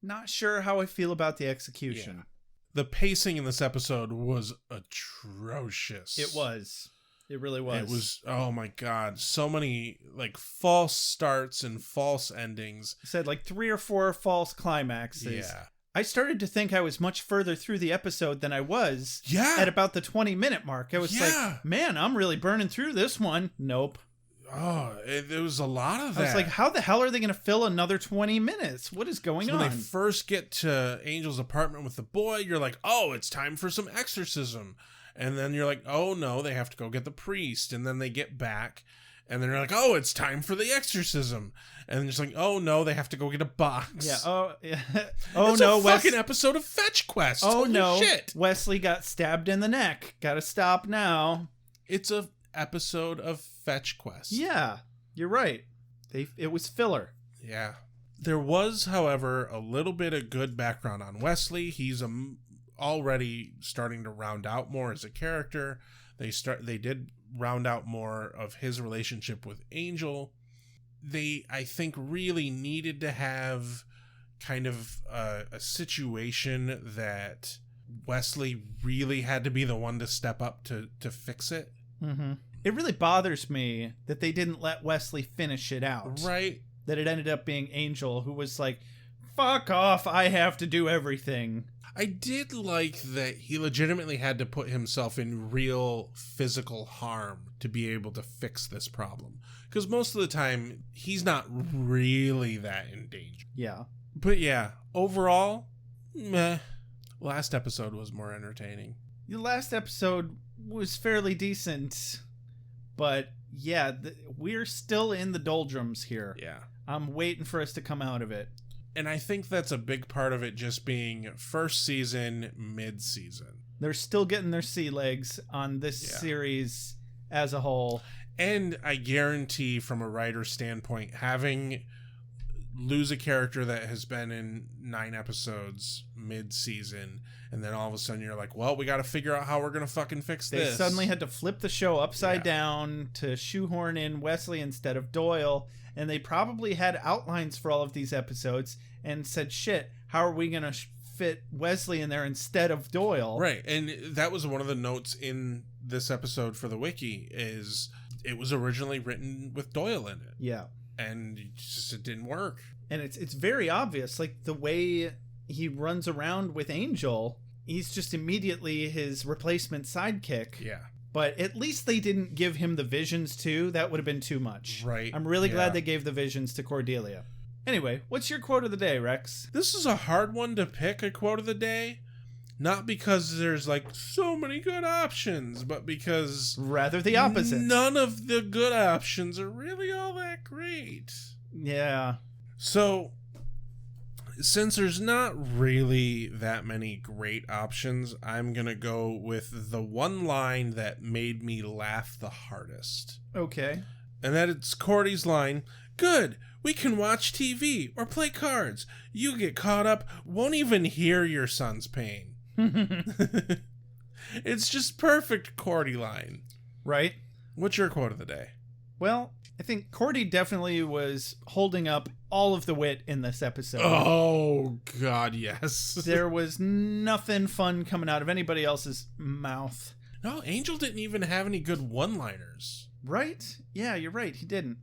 Not sure how I feel about the execution. Yeah. The pacing in this episode was atrocious. It was. It really was. It was, oh my God, so many false starts and false endings. I said 3 or 4 false climaxes. Yeah. I started to think I was much further through the episode than I was at about the 20-minute mark. I was like, man, I'm really burning through this one. Nope. Oh, there was a lot of that. I was like, how the hell are they going to fill another 20 minutes? What is going on? When they first get to Angel's apartment with the boy, you're like, oh, it's time for some exorcism. And then you're like, oh no, they have to go get the priest. And then they get back. And then you're like, oh, it's time for the exorcism. And then it's like, oh no, they have to go get a box. Yeah. Oh, yeah. Oh it's no, a fucking episode of Fetch Quest. Oh Holy no, shit. Wesley got stabbed in the neck. Gotta stop now. It's a episode of Fetch Quest. Yeah, you're right. It was filler. Yeah. There was, however, a little bit of good background on Wesley. He's already starting to round out more as a character. They did round out more of his relationship with Angel. They, I think, really needed to have kind of a situation that Wesley really had to be the one to step up to fix it. Mm-hmm. It really bothers me that they didn't let Wesley finish it out. Right. That it ended up being Angel who was like, fuck off, I have to do everything. I did like that he legitimately had to put himself in real physical harm to be able to fix this problem. Because most of the time, he's not really that in danger. Yeah. But yeah, overall, meh. Last episode was more entertaining. The last episode was fairly decent. But yeah, we're still in the doldrums here. Yeah. I'm waiting for us to come out of it. And I think that's a big part of it just being first season, mid-season. They're still getting their sea legs on this series as a whole. And I guarantee from a writer's standpoint, having lose a character that has been in 9 episodes mid-season, and then all of a sudden you're like, well, we got to figure out how we're going to fucking fix this. They suddenly had to flip the show upside down to shoehorn in Wesley instead of Doyle, and they probably had outlines for all of these episodes and said, shit, how are we going to fit Wesley in there instead of Doyle? Right, and that was one of the notes in this episode for the wiki, is it was originally written with Doyle in it. Yeah. and it didn't work. And it's very obvious, like the way he runs around with Angel, he's just immediately his replacement sidekick. Yeah. But at least they didn't give him the visions too. That would have been too much. Right. I'm really glad they gave the visions to Cordelia. Anyway, what's your quote of the day, Rex? This is a hard one to pick, a quote of the day. Not because there's like so many good options, but because rather the opposite. None of the good options are really all that great. Yeah. So, since there's not really that many great options, I'm going to go with the one line that made me laugh the hardest. Okay. And that it's Cordy's line, "Good, we can watch TV or play cards. You get caught up, won't even hear your son's pain." It's just perfect Cordy line. Right. What's your quote of the day? Well, I think Cordy definitely was holding up all of the wit in this episode. Oh, God, yes. There was nothing fun coming out of anybody else's mouth. No, Angel didn't even have any good one-liners. Right? Yeah, you're right. He didn't.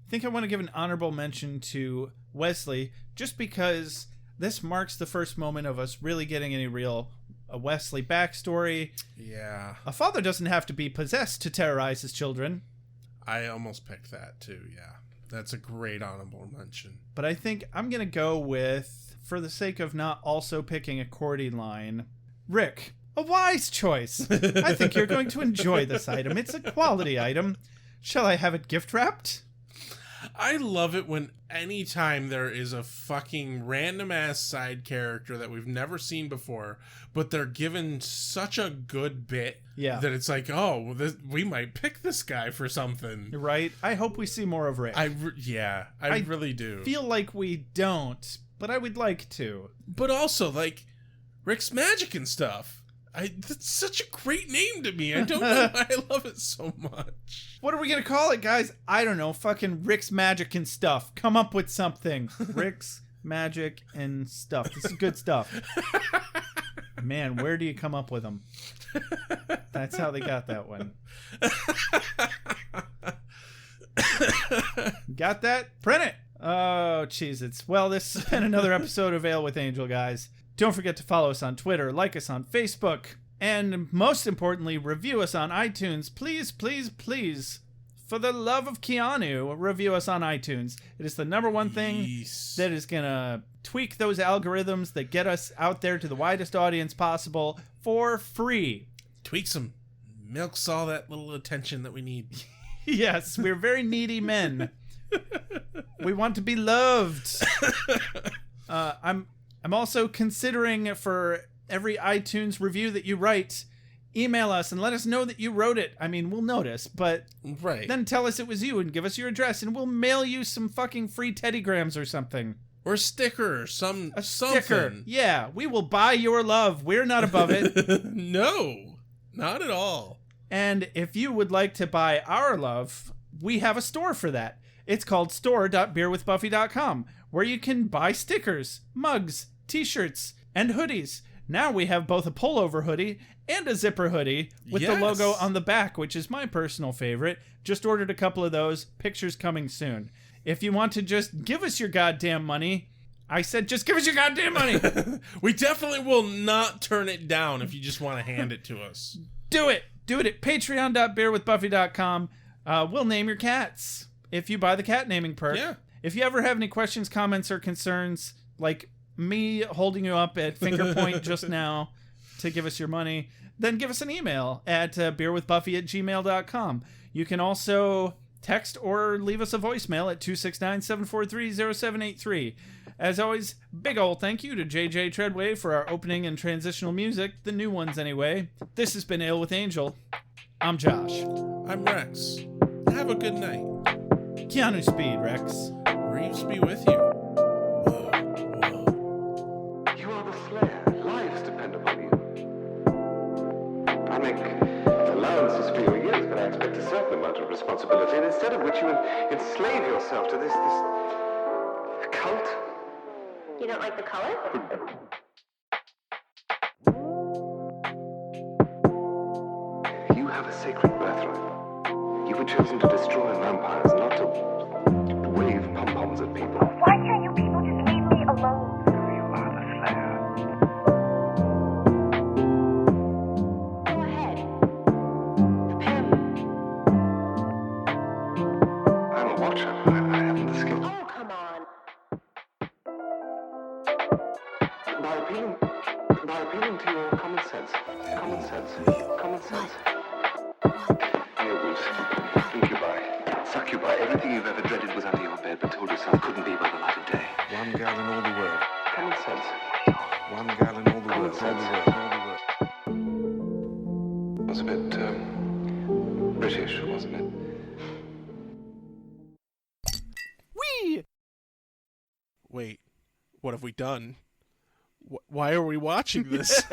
I think I want to give an honorable mention to Wesley, just because this marks the first moment of us really getting any real Wesley backstory. Yeah. A father doesn't have to be possessed to terrorize his children. I almost picked that too, yeah. That's a great honorable mention. But I think I'm going to go with, for the sake of not also picking a Cordy line, Rick. A wise choice. I think you're going to enjoy this item. It's a quality item. Shall I have it gift wrapped? I love it when anytime there is a fucking random ass side character that we've never seen before, but they're given such a good bit that it's like, oh, we might pick this guy for something. Right? I hope we see more of Rick. I really do. Feel like we don't, but I would like to. But also, like, Rick's Magic and stuff. That's such a great name to me. I don't know why I love it so much. What are we going to call it, guys? I don't know. Fucking Rick's Magic and stuff. Come up with something. Rick's Magic and stuff. This is good stuff. Man, where do you come up with them? That's how they got that one. Got that? Print it. Oh, Cheez-Its. Well, this has been another episode of Ale with Angel, guys. Don't forget to follow us on Twitter, like us on Facebook, and most importantly, review us on iTunes. Please, please, please, for the love of Keanu, review us on iTunes. It is the number one thing that is going to tweak those algorithms that get us out there to the widest audience possible for free. Tweaks them. Milks all that little attention that we need. Yes, we're very needy men. We want to be loved. I'm also considering, for every iTunes review that you write, email us and let us know that you wrote it. I mean, we'll notice, but then tell us it was you and give us your address and we'll mail you some fucking free teddygrams or something. Or a sticker or something. Sticker. Yeah, we will buy your love. We're not above it. No, not at all. And if you would like to buy our love, we have a store for that. It's called store.beerwithbuffy.com, where you can buy stickers, mugs, t-shirts, and hoodies. Now we have both a pullover hoodie and a zipper hoodie with the logo on the back, which is my personal favorite. Just ordered a couple of those. Pictures coming soon. If you want to just give us your goddamn money, I said just give us your goddamn money. We definitely will not turn it down if you just want to hand it to us. Do it. Do it at patreon.beerwithbuffy.com. We'll name your cats if you buy the cat naming perk. Yeah. If you ever have any questions, comments, or concerns, like me holding you up at finger point just now to give us your money, then give us an email at beerwithbuffy@gmail.com. You can also text or leave us a voicemail at 269-743-0783. As always, big ol' thank you to JJ Treadway for our opening and transitional music, the new ones anyway. This has been Ale with Angel. I'm Josh. I'm Rex. Have a good night. Keanu Speed, Rex. Reeves be with you. You are the slayer. Lives depend upon you. I make allowances for your years, but I expect a certain amount of responsibility, and instead of which you enslave yourself to this cult. You don't like the color? You have a sacred birthright. You were chosen to destroy vampires, not to wave torture. I haven't the skill. Oh, come on. By appealing to your common sense. Werewolves, incubi, succubi, everything you've ever dreaded was under your bed, but told yourself couldn't be by the light of day. One girl in all the world. Common sense. One girl in all the world. It was a bit, British, wasn't it? Whee! Wait, what have we done? Why are we watching this?